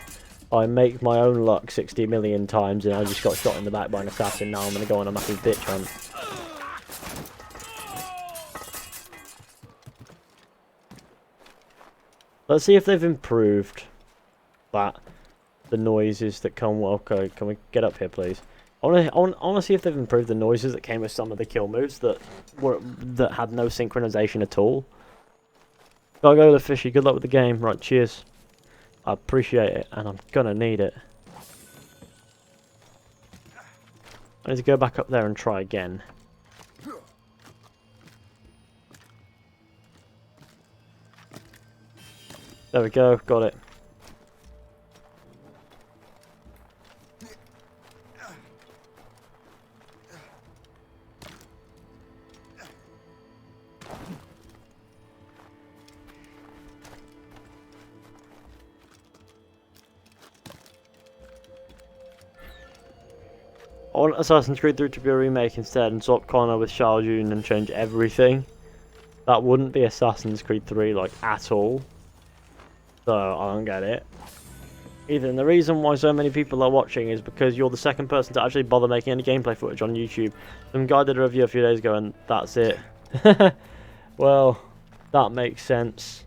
I make my own luck 60 million times and I just got shot in the back by an assassin. Now I'm going to go on a massive bitch hunt. Let's see if they've improved that. The noises that come... Okay, can we get up here, please? I want to see if they've improved the noises that came with some of the kill moves that had no synchronization at all. Gotta go, Fizhy. Good luck with the game. Right, cheers. I appreciate it, and I'm gonna need it. I need to go back up there and try again. There we go, got it. I want Assassin's Creed 3 to be a remake instead and swap Connor with Shao Jun and change everything. That wouldn't be Assassin's Creed 3, like, at all. So, I don't get it. Ethan, the reason why so many people are watching is because you're the second person to actually bother making any gameplay footage on YouTube. Some guy did a review a few days ago and that's it. Well, that makes sense.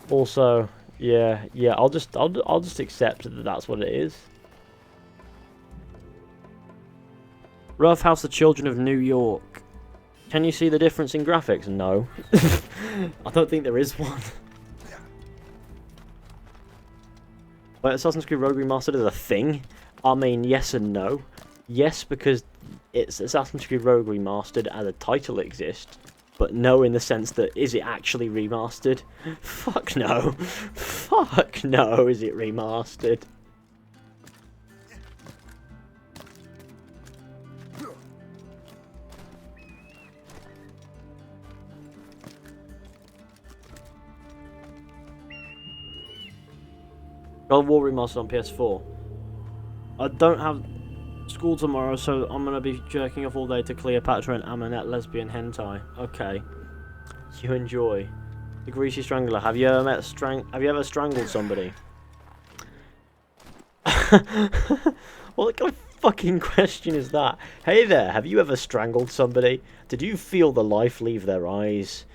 Also, yeah, I'll just accept that that's what it is. Rough House, the Children of New York. Can you see the difference in graphics? No. I don't think there is one. Wait, Assassin's Creed Rogue Remastered is a thing? I mean, yes and no. Yes, because it's Assassin's Creed Rogue Remastered as a title exists. But no in the sense that, is it actually remastered? Fuck no. Fuck no, is it remastered? God of War Remastered on PS4. I don't have school tomorrow, so I'm gonna be jerking off all day to Cleopatra and Amonette lesbian hentai. Okay, you enjoy. The Greasy Strangler. Have you ever strangled somebody? What kind of fucking question is that? Hey there, have you ever strangled somebody? Did you feel the life leave their eyes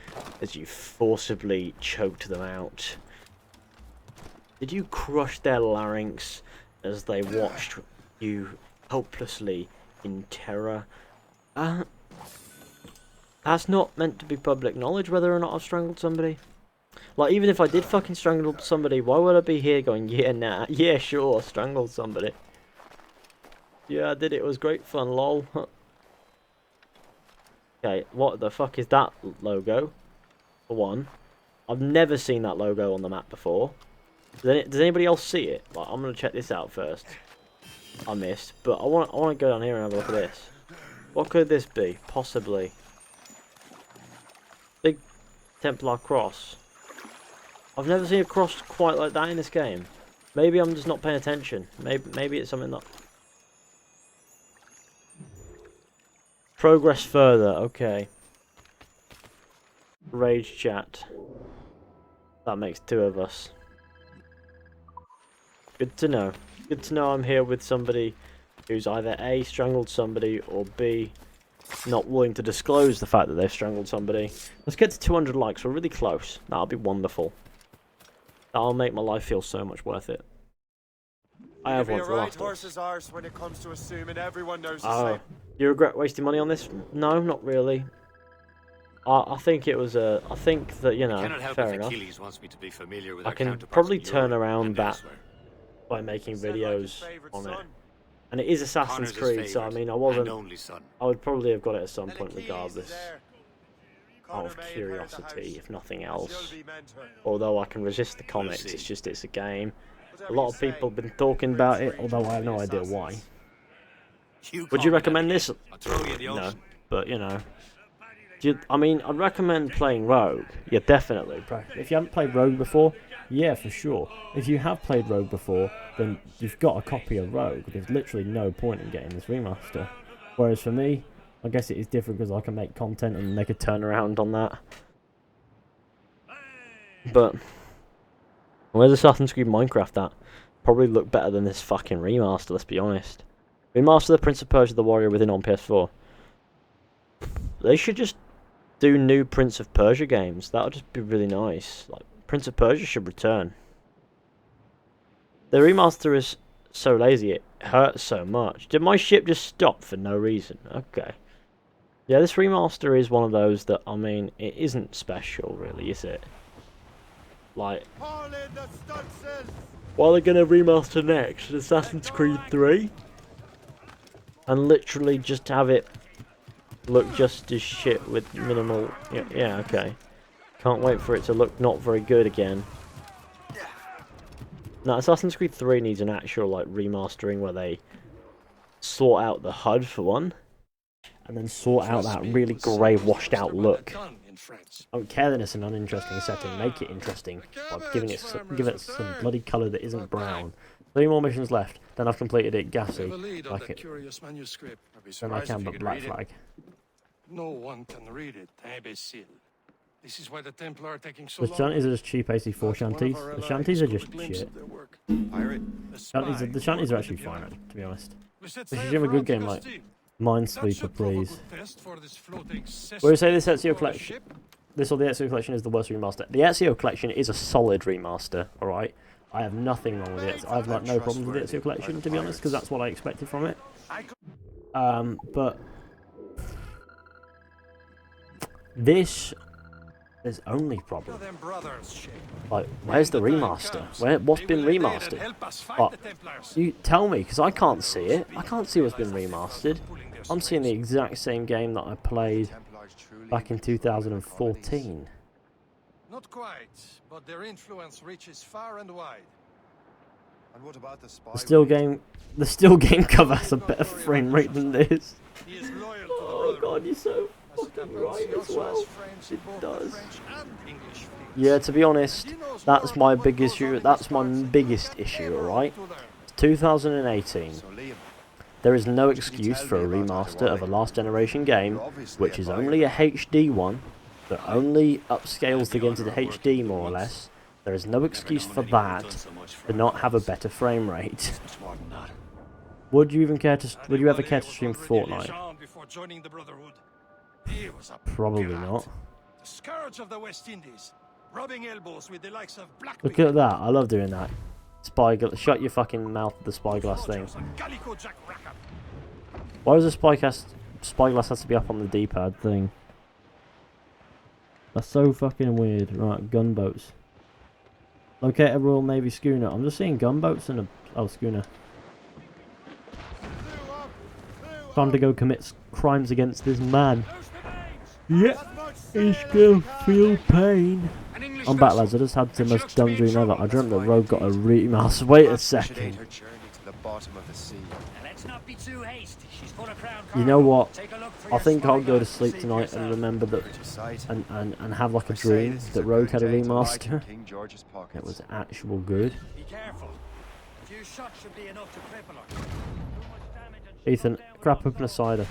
as you forcibly choked them out? Did you crush their larynx as they watched you helplessly in terror. That's not meant to be public knowledge whether or not I've strangled somebody. Like, even if I did fucking strangle somebody, why would I be here going, yeah, nah, yeah, sure, strangled somebody. Yeah, I did it was great fun, lol. Okay, what the fuck is that logo? For one. I've never seen that logo on the map before. Does anybody else see it? Like, I'm gonna check this out first. I missed, but I want to go down here and have a look at this. What could this be? Possibly. Big Templar cross. I've never seen a cross quite like that in this game. Maybe I'm just not paying attention. Maybe it's something that... Progress further, okay. Rage chat. That makes two of us. Good to know. Good to know I'm here with somebody who's either A, strangled somebody, or B, not willing to disclose the fact that they've strangled somebody. Let's get to 200 likes, we're really close. That'll be wonderful. That'll make my life feel so much worth it. I have one for the last
horse's arse when it comes to assuming everyone knows the
Oh,
same.
you regret wasting money on this? No, not really. I think it was a... I think that, you know, fair enough.
Wants me to be familiar with
I
our
can
counterparts
probably
in
turn
Europe
around
and
that
elsewhere.
by making
Said like his
videos
favourite
on it.
son.
And it is Assassin's
Connor's his
Creed, so I
favourite
mean, I
and
wasn't...
only son.
I would probably have got it at some
And
point
Achilles is
regardless
there. Connor
of
may inherit the
curiosity,
house,
if nothing
and
else.
she'll be mentor.
Although I can resist the comics,
see.
it's just it's a game. A
Whatever
lot
you
of people
say,
have been talking about it,
Prince
although I have
Reed
no
for the
idea why.
assassins.
Would you recommend this?
I'll throw you the
No,
oath.
but you know. I mean, I'd recommend playing Rogue. Yeah, definitely. If you haven't played Rogue before, yeah, for sure. If you have played Rogue before, then you've got a copy of Rogue. There's literally no point in getting this remaster. Whereas for me, I guess it is different because I can make content and make a turnaround on that. But where's Assassin's Creed Minecraft at? Probably look better than this fucking remaster, let's be honest. Remaster the Prince of Persia: The Warrior Within on PS4. They should just do new Prince of Persia games. That would just be really nice. Like, Prince of Persia should return. The remaster is so lazy, it hurts so much. Did my ship just stop for no reason? Okay. Yeah, this remaster is one of those that, I mean, it isn't special, really, is it? Like,
Haul in the Stuntsons!
what are they going to remaster next? Assassin's Creed 3? And literally just have it look just as shit with minimal... Yeah, okay. Can't wait for it to look not very good again. Now, Assassin's Creed 3 needs an actual, like, remastering where they sort out the HUD, for one. And then sort out that really grey, washed-out look. I don't care that it's an uninteresting setting. Make it interesting by giving it some bloody colour that isn't brown. 3 more missions left. Then I've completed it gassy. Like it. Then I can but Black Flag.
No one can read it, imbecile. This is why the Templar are taking so
The
long.
shanties are just cheap AC4 shanties. The shanties are just shit. The shanties are actually fine, to be honest. They should give a good game like Minesweeper, please. Where you say this Ezio collection? This or the Ezio collection is the worst remaster. The Ezio collection is a solid remaster, alright? I have nothing wrong with it. I have like no problems with the Ezio collection, to be honest, because that's what I expected from it. But this is only problem. Like, where's the remaster? What's been remastered? You tell me, because I can't see it. I can't see what's been remastered. I'm seeing the exact same game that I played back in 2014.
Not quite, but their influence reaches far and wide.
And what about the spy?
The still game cover has a better frame rate than this.
He is loyal to the
Oh god, you're so fucking right as well. It does.
English fleets.
Yeah, to be honest, that's my big issue. That's my biggest issue, alright? It's 2018. There is no excuse for a remaster of a last generation game, which is only a HD one, that only upscales the game to the HD more or less. There is no excuse for that to not have a better frame rate. Would you ever care to stream Fortnite? Probably not.
The scourge of the West Indies, rubbing elbows with the likes of Black
Look at that, I love doing that. Spyglass. Shut your fucking mouth with the spyglass thing. Why does the spyglass has to be up on the D-pad thing? That's so fucking weird. Right, gunboats. Locate a Royal Navy schooner. I'm just seeing gunboats and a schooner. Time to go commit crimes against this man. Yeah, he's gonna feel pain. I'm back, lads. I just had the most dumb dream ever. I dreamt that Rogue got a remaster. Wait a second. You know what? I think I'll go to sleep tonight and remember that, and have like a dream that Rogue had a remaster. It was actual good. Ethan, crap open a cider.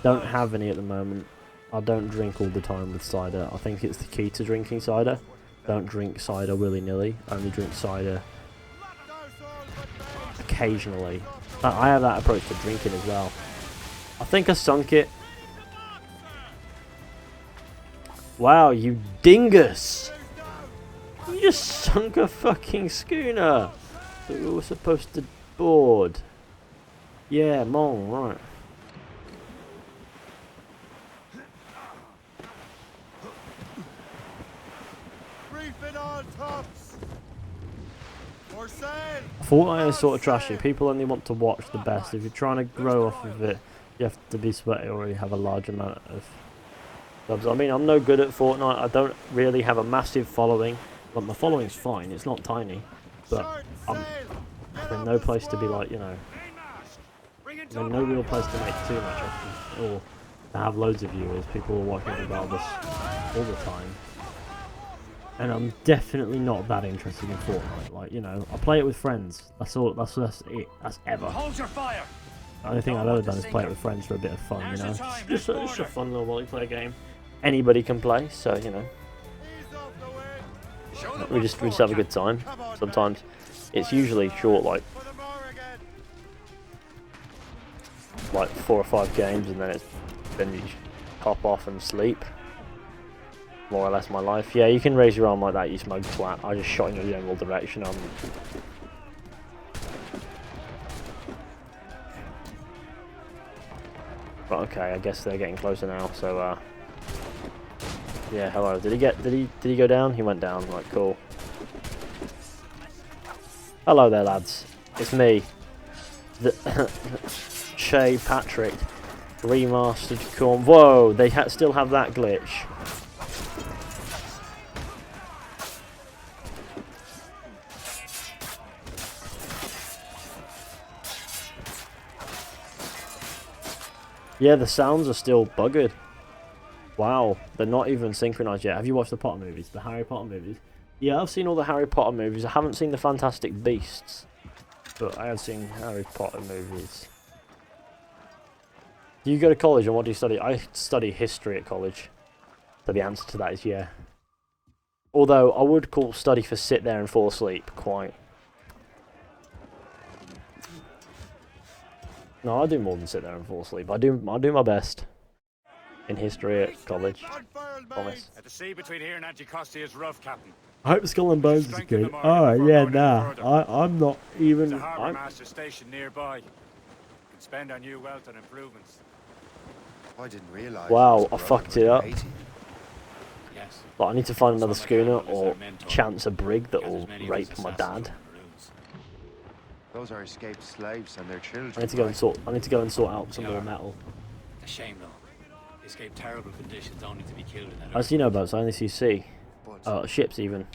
Don't have any at the moment. I don't drink all the time with cider. I think it's the key to drinking cider. Don't drink cider willy-nilly. Only drink cider occasionally. I have that approach to drinking as well. I think I sunk it. Wow, you dingus! You just sunk a fucking schooner that we were supposed to board. Yeah, Mong, right. Fortnite is sort of trashy. People only want to watch the best. If you're trying to grow off of it, you have to be sweaty or you have a large amount of subs. I mean, I'm no good at Fortnite. I don't really have a massive following. But my following's fine. It's not tiny. But I'm in no place to be like, you know, I'm in no real place to make too much of them, or to have loads of viewers. People are watching regardless all the time. And I'm definitely not that interested in Fortnite. Like, you know, I play it with friends. That's all. That's it. That's ever.
Hold your fire.
The only thing I've ever done is play it with friends for a bit of fun. You know, it's a fun little multiplayer game. Anybody can play, so you know. We just have a good time. Sometimes it's usually short, like 4 or 5 games, and then you hop off and sleep. More or less my life. Yeah, you can raise your arm like that, you smoke twat. I just shot in your general direction. But okay, I guess they're getting closer now. So yeah, hello. Did he go down? He went down. Right, cool. Hello there, lads. It's me, the Shay Patrick, remastered corn. Whoa, they still have that glitch. Yeah, the sounds are still buggered. Wow, they're not even synchronized yet. Have you watched the Potter movies? The Harry Potter movies? Yeah, I've seen all the Harry Potter movies. I haven't seen the Fantastic Beasts, but I have seen Harry Potter movies. Do you go to college and what do you study? I study history at college. So the answer to that is yeah. Although I would call study for sit there and fall asleep quite. No, I do more than sit there and fall asleep. I do my best in history at college. Promise.
At the sea between here and Anticosti is rough, Captain.
I hope Skull and Bones is good. Oh yeah, nah. I'm not even.
There's a harbour master station nearby. You can spend our new wealth on improvements.
I didn't realise.
Wow, I fucked it up.
Yes.
Like, I need to find another schooner or chance a brig that will rape my dad.
Those are escaped slaves and their children.
I need to go and sort out some more metal.
A shame though. They escaped terrible conditions only to be killed in that.
I see no boats. I only see sea. Ships even.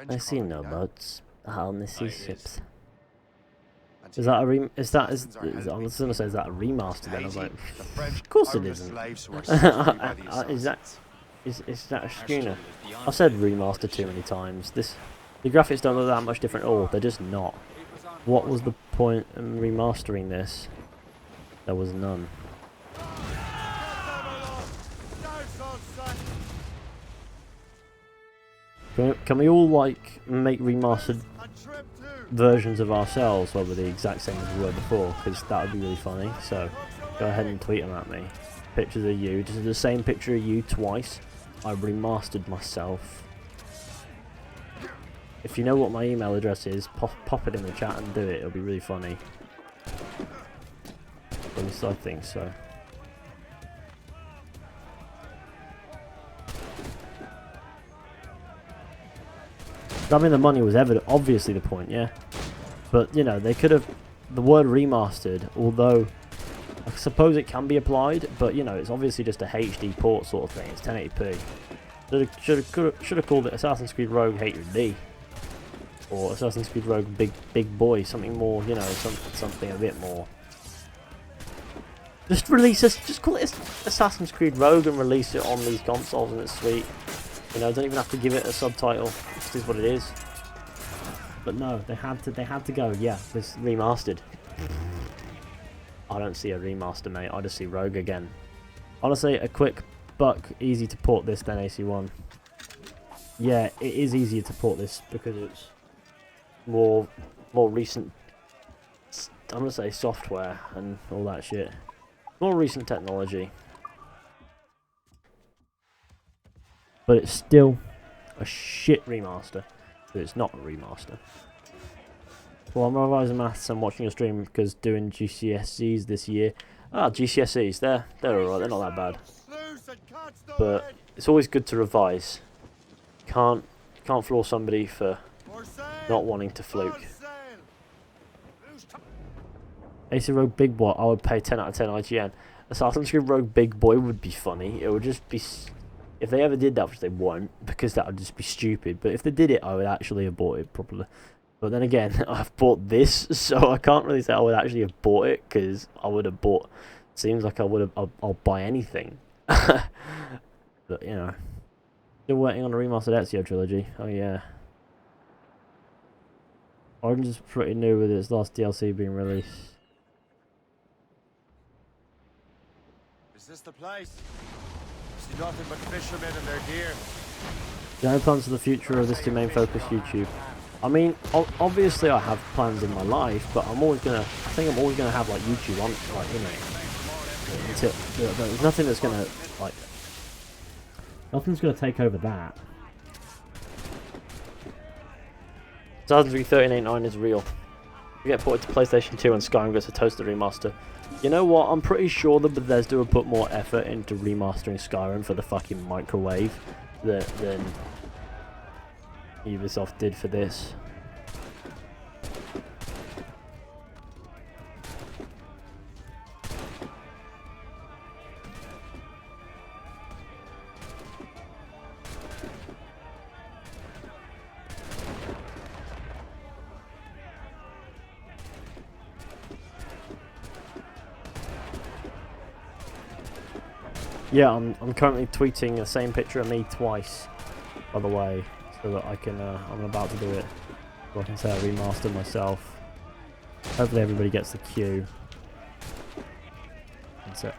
I see no boats. I only see ships. Is that a I was gonna say, is that a remaster? Then I was like, of course it isn't. Is that a schooner? I said remaster too many times. The graphics don't look that much different at all. They're just not. What was the point in remastering this? There was none. Can we all like make remastered versions of ourselves where we're the exact same as we were before? Because that would be really funny. So go ahead and tweet them at me. Pictures of you, just the same picture of you twice. I remastered myself. If you know what my email address is, pop it in the chat and do it. It'll be really funny. At least I think so. I mean, the money was obviously the point, yeah. But, you know, they could have... The word remastered, although I suppose it can be applied, but, you know, it's obviously just a HD port sort of thing. It's 1080p. Should have called it Assassin's Creed Rogue HD. Or Assassin's Creed Rogue Big Boy. Something more, you know, something a bit more... Just call it Assassin's Creed Rogue and release it on these consoles and it's sweet. You know, don't even have to give it a subtitle. This is what it is. But no, they had to go, yeah, this remastered. I don't see a remaster, mate. I just see Rogue again. Honestly, a quick buck, easy to port this than AC1. Yeah, it is easier to port this because it's more recent, I'm gonna say software and all that shit. More recent technology. But it's still a shit remaster. But it's not a remaster. Well, I'm revising maths and watching a stream because doing GCSEs this year. GCSEs, they're alright, they're not that bad. But it's always good to revise. You can't floor somebody for not wanting to fluke. AC Rogue Big Boy, I would pay 10 out of 10 IGN. Assassin's Creed Rogue Big Boy would be funny. It would just be... If they ever did that, which they won't, because that would just be stupid. But if they did it, I would actually have bought it properly. But then again, I've bought this, so I can't really say I would actually have bought it, because I would have bought... Seems like I would have... I'll buy anything. But, you know. Still waiting on a remastered Ezio trilogy. Oh, yeah. Origins is pretty new with its last DLC being released.
Is this the place? See nothing but fishermen and their gear.
The only plans for the future of this to main focus YouTube. I mean, obviously I have plans in my life, but I'm always gonna. I think I'm always gonna have like YouTube on, like, you know, until there's nothing that's gonna like. Nothing's gonna take over that. Assassin's Creed 1389 is real. You get ported to PlayStation 2 and Skyrim gets a toasted remaster. You know what? I'm pretty sure that Bethesda would put more effort into remastering Skyrim for the fucking microwave than Ubisoft did for this. Yeah, I'm currently tweeting the same picture of me twice, by the way, so that I can, I'm about to do it, so I can say I remastered myself. Hopefully everybody gets the cue. That's it.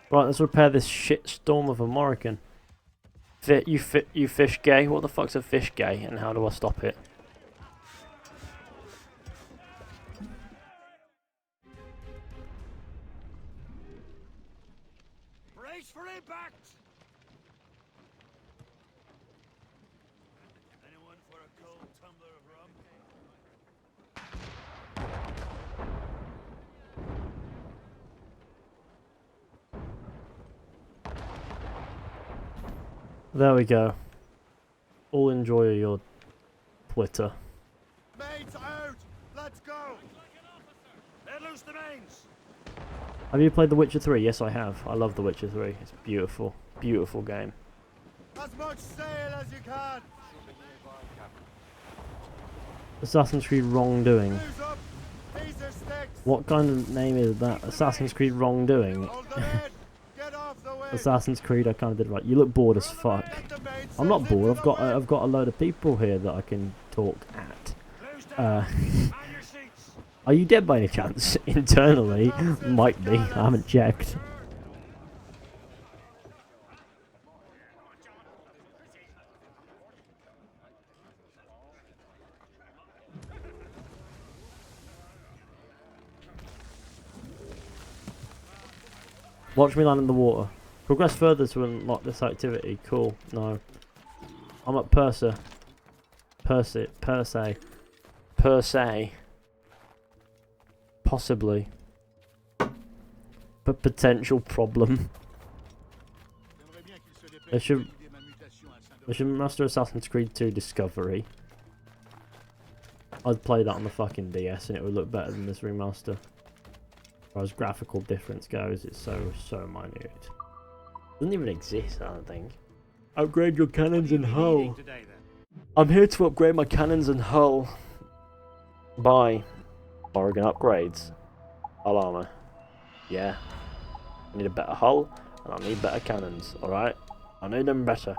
Right, let's repair this shitstorm of American. You fish gay? What the fuck's a fish gay, and how do I stop it?
Brace for impact!
Anyone for a cold tumbler of rum?
There we go. All enjoy your Twitter.
Mates out! Let's go!
Let loose the mains!
Have you played The Witcher 3? Yes, I have. I love The Witcher 3. It's beautiful. Beautiful game.
As much sail as you can!
Assassin's Creed Wrongdoing.
Who's up? These are sticks!
What kind of name is that? Assassin's Creed Wrongdoing?
Hold them in! Get off the way!
Assassin's Creed, I kind of did right. You look bored as fuck. I'm not bored. I've got a load of people here that I can talk at. Are you dead by any chance? Internally, might be. I haven't checked. Watch me land in the water. Progress further to unlock this activity. Cool. No. I'm at per se. Possibly. But potential problem. They should master Assassin's Creed 2 Discovery. I'd play that on the fucking DS and it would look better than this remaster. As far as graphical difference goes, it's so minute. Doesn't even exist, I don't think. Upgrade your cannons and hull. I'm here to upgrade my cannons and hull. By Oregon upgrades. Hull armor. Yeah. I need a better hull and I need better cannons. Alright? I need them better.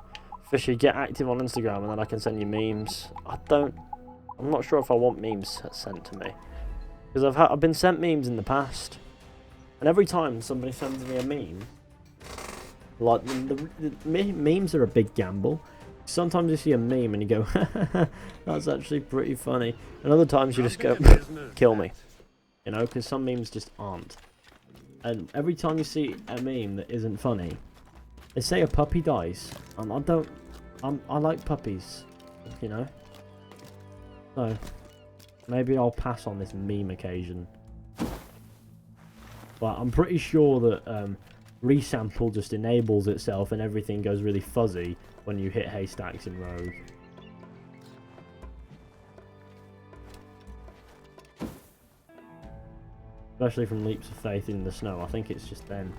Fishy, get active on Instagram and then I can send you memes. I'm not sure if I want memes sent to me. Because I've been sent memes in the past. And every time somebody sends me a meme, like, the memes are a big gamble. Sometimes you see a meme and you go, that's actually pretty funny. And other times you just go, kill me. You know, because some memes just aren't. And every time you see a meme that isn't funny, they say a puppy dies. And I like puppies, you know. So, maybe I'll pass on this meme occasion. But I'm pretty sure that resample just enables itself and everything goes really fuzzy when you hit haystacks in Rogue. Especially from leaps of faith in the snow. I think it's just then.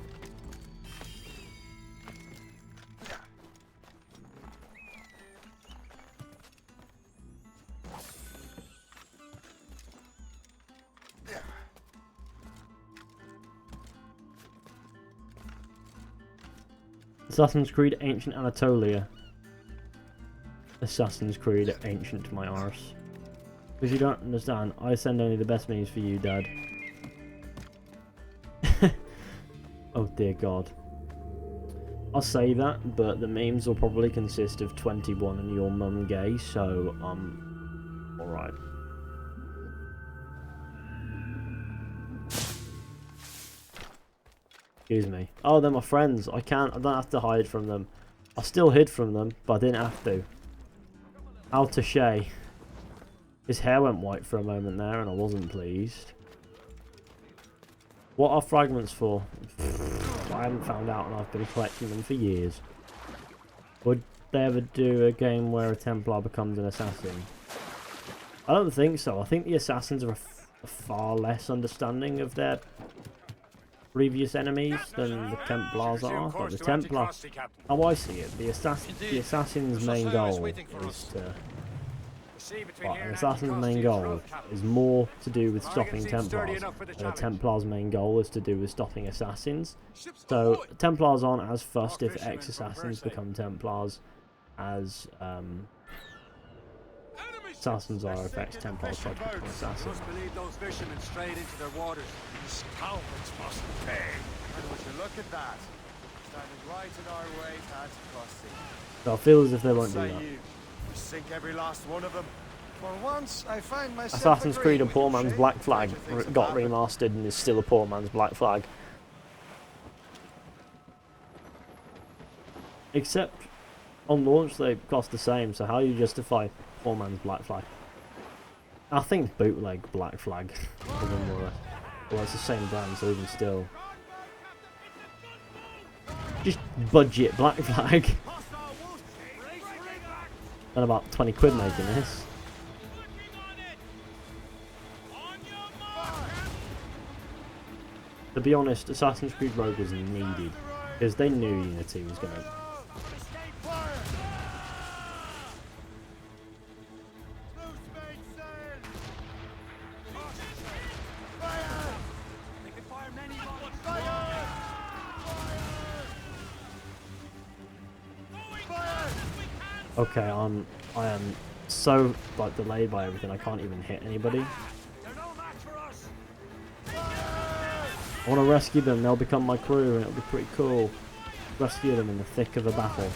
Assassin's Creed Ancient Anatolia. Assassin's Creed Ancient my arse. Because you don't understand, I send only the best memes for you, Dad. Oh dear God. I'll say that, but the memes will probably consist of 21 and your mum gay, so alright. Excuse me. Oh, they're my friends. I don't have to hide from them. I still hid from them, but I didn't have to. How touche. His hair went white for a moment there, and I wasn't pleased. What are fragments for? I haven't found out, and I've been collecting them for years. Would they ever do a game where a Templar becomes an assassin? I don't think so. I think the assassins are a far less understanding of their previous enemies than the Templars are. But the Templar, how I see it, the assassin's main goal is to. An assassin's main goal is more to do with stopping Templars, and a Templar's main goal is to do with stopping assassins. So Templars aren't as fussed if ex-assassins become Templars as assassins are if ex-Templars try to become assassins. So I feel as if they won't do that.
Sink every last one of them. For once, I find myself
Assassin's Creed: A Poor Man's Black Flag got remastered and is still a poor man's Black Flag. Except on launch they cost the same, so how do you justify poor man's Black Flag? I think bootleg Black Flag is worse. Well, it's the same brand, so even still. Just budget Black Flag. And about 20 quid making this. To be honest, Assassin's Creed Rogue was needed because they knew Unity was going to. Okay, I am so like delayed by everything. I can't even hit anybody. I want to rescue them. They'll become my crew, and it'll be pretty cool. Rescue them in the thick of a battle.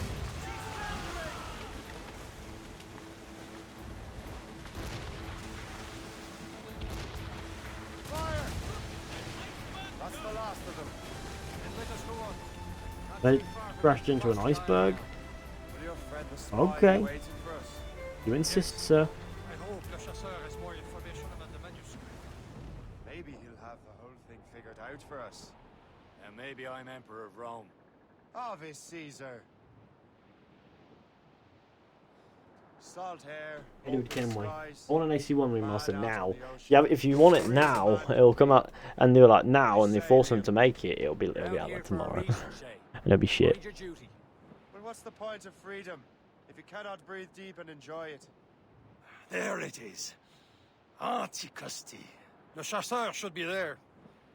That's the last of them. And let us go on.
They crashed into an iceberg.
Will your friend the spy
Okay.
be waiting for us?
You insist, sir.
I hope Le Chasseur has more information about the manuscript.
Maybe he'll have the whole thing figured out for us.
And maybe I'm Emperor of Rome.
Ave Caesar. Salt hair.
Dude, can we?
skies,
I want an AC1
man
remaster
out
now.
on the ocean.
Yeah, if you want it now, it'll come out, and they're like now, and they force them to make it. It'll be out like tomorrow, and it'll be shit.
But what's the point of freedom if you cannot breathe deep and enjoy it?
There it is. Antiquity. Le Chasseur should be there.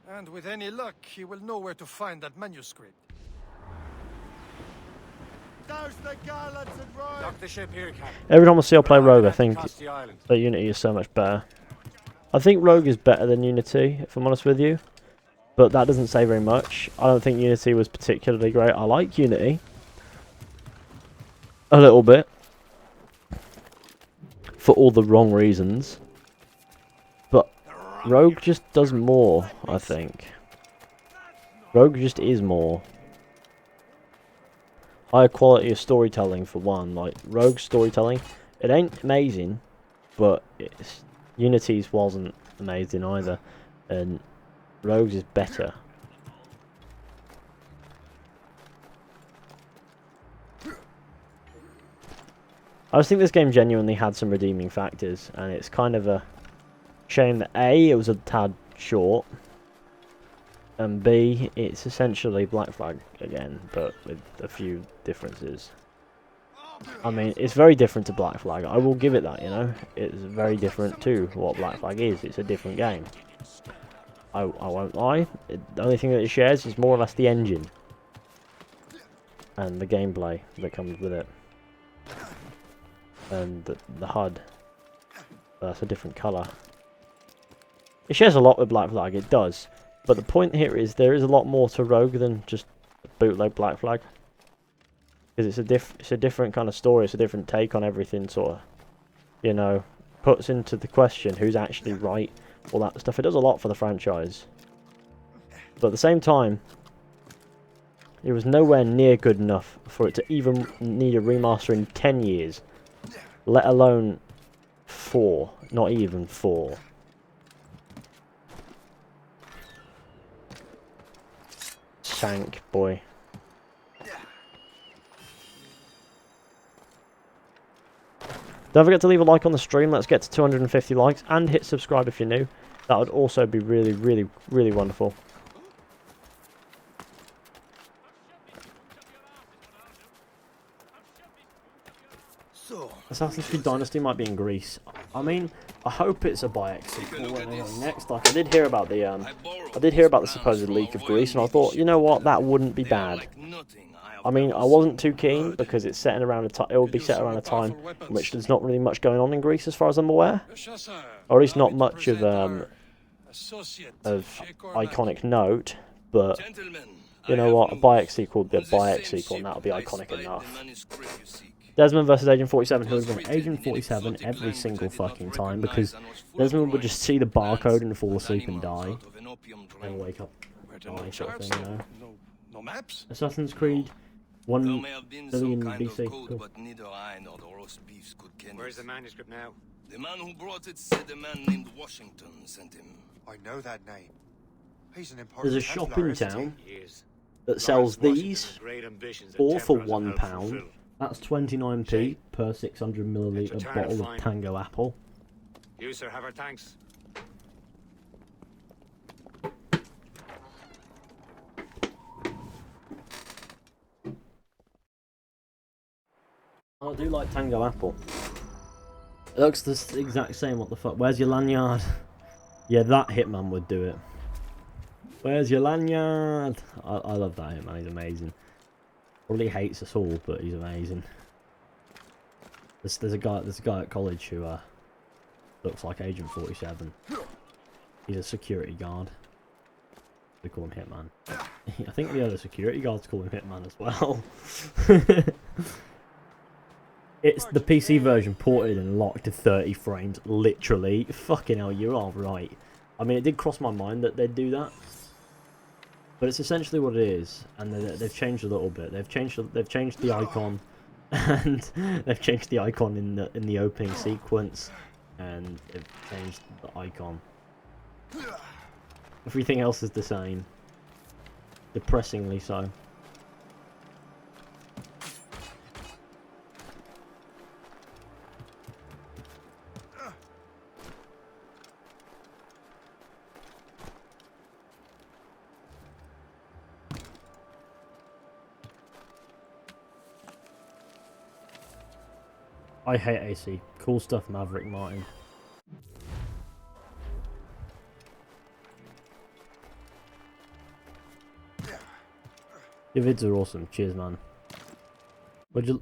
And with any luck, he will know where to find that manuscript.
Douse the gallants and royals!
Dock the ship here, Captain.
Every time I see I play Rogue, I think
Across the island.
that Unity is so much better. I think Rogue is better than Unity, if I'm honest with you. But that doesn't say very much. I don't think Unity was particularly great. I like Unity. A little bit. For all the wrong reasons. But Rogue just does more, I think. Rogue just is more. Higher quality of storytelling for one. Like, Rogue storytelling, it ain't amazing, but Unity's wasn't amazing either. And Rogue's is better. I just think this game genuinely had some redeeming factors, and it's kind of a shame that A, it was a tad short, and B, it's essentially Black Flag again, but with a few differences. I mean, it's very different to Black Flag, I will give it that, you know. It's very different to what Black Flag is, it's a different game. I won't lie, the only thing that it shares is more or less the engine. And the gameplay that comes with it. And the HUD. That's a different colour. It shares a lot with Black Flag, it does. But the point here is there is a lot more to Rogue than just bootleg Black Flag. Because it's a different kind of story, it's a different take on everything, sort of. You know, puts into the question who's actually right, all that stuff. It does a lot for the franchise. But at the same time, it was nowhere near good enough for it to even need a remaster in 10 years. Let alone 4. Not even 4. Sank, boy. Don't forget to leave a like on the stream. Let's get to 250 likes. And hit subscribe if you're new. That would also be really, really, really wonderful. Assassin's Creed Dynasty might be in Greece. I mean, I hope it's a bi-X sequel when they're going next. Like, I did hear about the supposed leak of Greece, and I thought, you know what, that wouldn't be bad. I mean, I wasn't too keen because it's set around a it would be set around a time in which there's not really much going on in Greece, as far as I'm aware, or at least not much of iconic note. But you know what, a bi-X sequel would be a bi-X sequel, and that would be iconic enough. Desmond versus Agent 47, who would win Agent 47 every single fucking time, because Desmond would just see the barcode and fall asleep and die, and wake up, die, sort of thing, you know.
No maps?
Assassin's Creed 1 billion BC. Cool.
Where's the manuscript now?
The man who brought it said a man named Washington sent him.
I know that name. He's an important
There's a shop
Templar,
in
isn't
town
he?
Years.
that sells
Lawrence Washington
these,
has great ambitions that
all for
Templars have helped
£1.
fulfill.
That's 29p per 600ml
It's a
bottle of
fine.
Tango apple.
You, sir, have our thanks.
I do like Tango apple. It looks the exact same, what the fuck. Where's your lanyard? Yeah, that Hitman would do it. Where's your lanyard? I love that Hitman, he's amazing. Probably hates us all, but he's amazing. There's a guy at college who looks like Agent 47. He's a security guard. We call him Hitman. I think the other security guards call him Hitman as well. It's the PC version ported and locked to 30 frames, literally. Fucking hell, you are right. I mean, it did cross my mind that they'd do that, but it's essentially what it is. And they've changed a little bit. They've changed the icon, and they've changed the icon in the opening sequence, and they've changed the icon. Everything else is the same. Depressingly so. I hate AC. Cool stuff, Maverick Martin. Your vids are awesome. Cheers, man. Would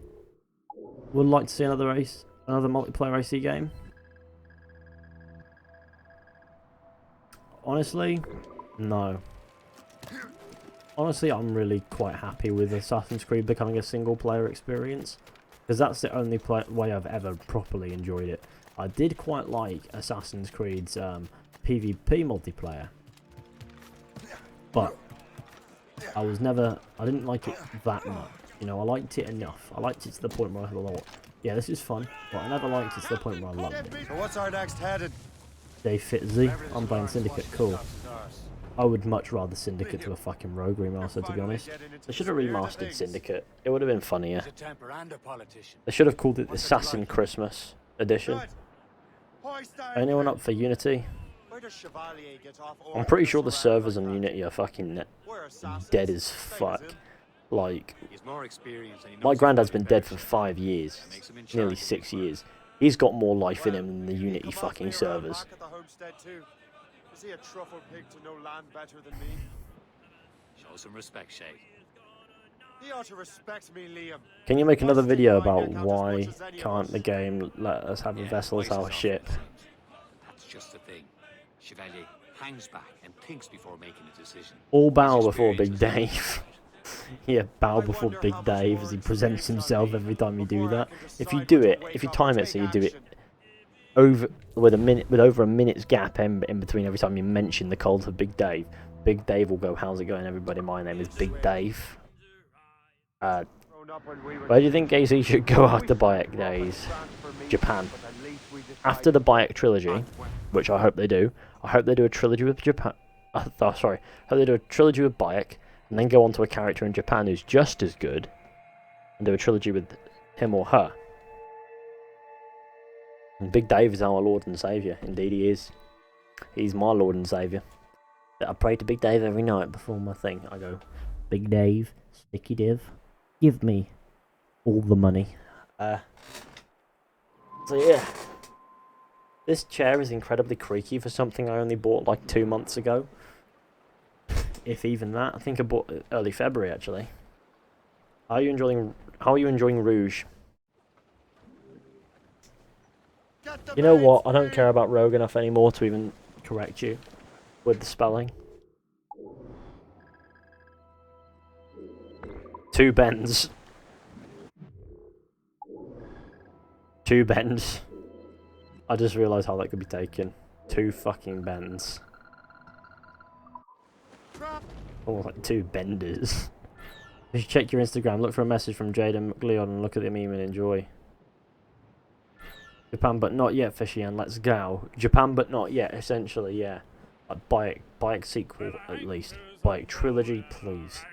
like to see another multiplayer AC game? Honestly, no. Honestly, I'm really quite happy with Assassin's Creed becoming a single-player experience, because that's the only way I've ever properly enjoyed it. I did quite like Assassin's Creed's PvP multiplayer, but I didn't like it that much. You know, I liked it enough. I liked it to the point where I thought, yeah, this is fun, but I never liked it to the point where I loved it.
So what's our next headed?
Dave Fizzy, I'm playing Syndicate, cool. I would much rather Syndicate to a fucking Rogue Remaster, to be honest. They should have remastered Syndicate. It would have been funnier. They should have called it the Assassin Christmas Edition. Anyone up for Unity? I'm pretty sure the servers on Unity are fucking dead as fuck. Like, my granddad's been dead for 5 years, nearly 6 years. He's got more life in him than the Unity fucking servers.
Is he a truffle pig to know land better than me?
Show some respect, Shay.
He ought to respect me, Liam.
Can you make another video about why can't the game let us have a vessel as our ship?
That's just the thing. Chevalier hangs back and thinks before making a decision.
All bow before Big Dave. Yeah, bow before Big Dave as he presents himself every time you do that. If you do it, if you time it so you do it with over a minute's gap in between every time you mention the cult of Big Dave will go, "How's it going, everybody? My name is Big Dave." Where do you think AC should go after Bayek days? Japan. After the Bayek trilogy, which I hope they do. I hope they do a trilogy with Japan. Sorry, I hope they do a trilogy with Bayek, and then go on to a character in Japan who's just as good, and do a trilogy with him or her. And Big Dave is our Lord and Saviour. Indeed he is. He's my Lord and Saviour. I pray to Big Dave every night before my thing. I go, "Big Dave, Sticky Div, give me all the money." So yeah. This chair is incredibly creaky for something I only bought like 2 months ago. If even that. I think I bought it early February actually. How are you enjoying Rouge? You know what? I don't care about Rogue enough anymore to even correct you with the spelling. 2 bends. 2 bends. I just realised how that could be taken. 2 fucking bends. Almost like 2 benders. You should check your Instagram, look for a message from Jaden McLeod and look at the meme and enjoy. Japan but not yet, Fishy, and let's go. Japan but not yet, essentially, yeah. Bayek sequel, at least. Bayek trilogy, please.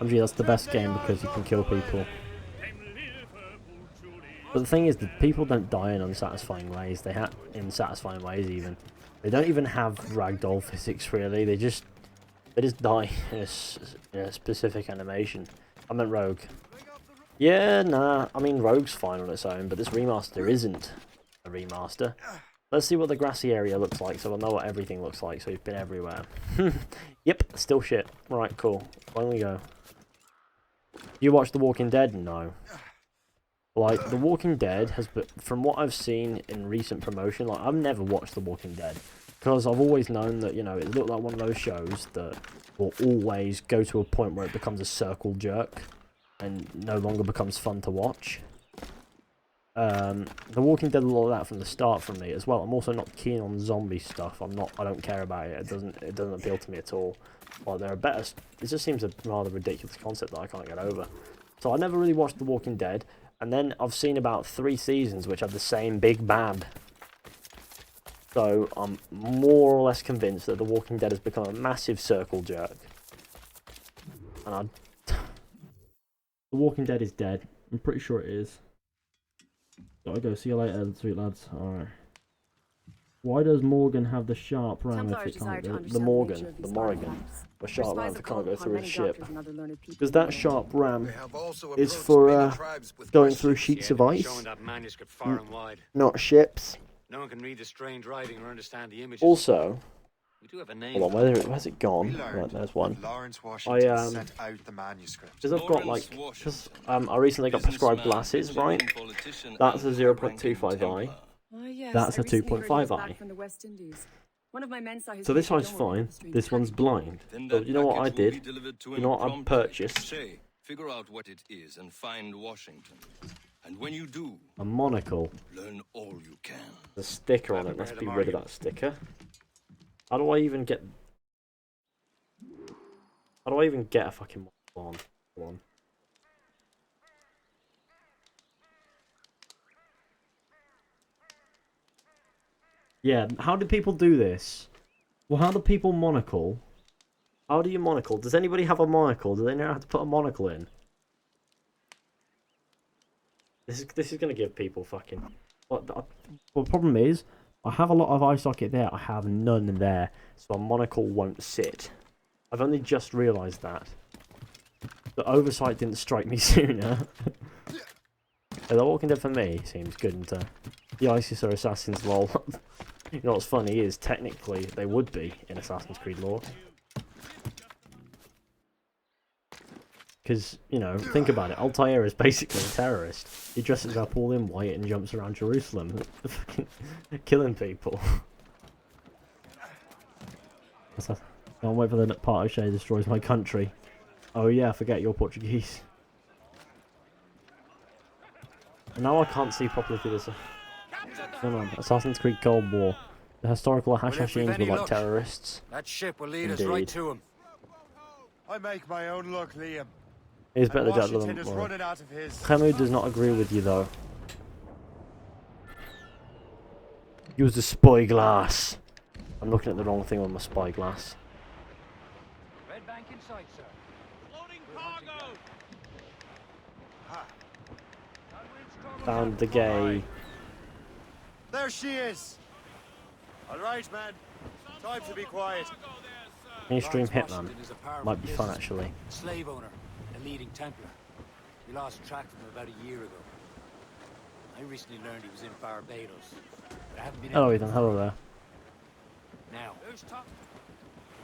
Gee, that's the best game because you can kill people. But the thing is that people don't die in unsatisfying ways. In satisfying ways even. They don't even have ragdoll physics really. They just die in a specific animation. I meant Rogue. Yeah, nah. I mean Rogue's fine on its own, but this remaster isn't a remaster. Let's see what the grassy area looks like, so we'll know what everything looks like. So we've been everywhere. Yep, still shit. Right, cool. On we go. You watch The Walking Dead? No. Like, The Walking Dead has been, from what I've seen in recent promotion, like, I've never watched The Walking Dead. Because I've always known that, you know, it looked like one of those shows that will always go to a point where it becomes a circle jerk and no longer becomes fun to watch. The Walking Dead, a lot of that from the start for me as well. I'm also not keen on zombie stuff. I don't care about it. It doesn't appeal to me at all. Well, there are better. It just seems a rather ridiculous concept that I can't get over. So I never really watched The Walking Dead, and then I've seen about 3 seasons which have the same big bad. So I'm more or less convinced that The Walking Dead has become a massive circle jerk. And The Walking Dead is dead. I'm pretty sure it is. Gotta go. See you later, sweet lads. Alright. Why does Morgan have the sharp ram if it can't go? The Morgan. The sharp ram if it can't go through his ship. Because that sharp ram is for going through sheets of ice, not ships.
No one can read the strange writing or understand the images.
Also,
We do have a name.
hold on, where's it gone? Right, there's one. Set out the manuscript. Because I've got like, I recently got prescribed glasses, right? That's a 0.25i. That's a 2.5i. So this eye's fine. This one's blind. But you know what I did? You know what I purchased?
Figure out what it is and find Washington. And when you do,
a monocle.
Learn all you can.
The sticker on it. Let's be rid of that sticker. How do I even get? How do I even get a fucking monocle on? Come on. Yeah, how do people do this? Well, how do people monocle? How do you monocle? Does anybody have a monocle? Do they know how to put a monocle in? This is gonna give people fucking. Well, the problem is, I have a lot of eye socket there. I have none there, so a monocle won't sit. I've only just realised that. The oversight didn't strike me sooner. So The Walking Dead for me seems good into the ISIS or Assassins lol. You know what's funny is technically they would be in Assassin's Creed lore. Because, you know, think about it, Altair is basically a terrorist. He dresses up all in white and jumps around Jerusalem, killing people. Can't wait for the part of Shay destroys my country. Oh yeah, forget you're Portuguese. And now I can't see properly through this. Come on, Assassin's Creed Cold War. The historical Hashashins were like terrorists.
That ship will lead us right to him.
I make my own luck, Liam.
He's better than
Washington is running out of his.
Khemu does not agree with you though. Use the spyglass. I'm looking at the wrong thing on my spyglass.
Red bank in sight, sir. Loading cargo.
Found the gay.
There she is. All right, man. Time to be quiet.
Mainstream Hitman. Might be fun actually.
Slave owner, a leading Templar. We lost track of him about a year ago. I recently learned he was in Barbados. But I haven't been.
Hello, Ethan. Hello there.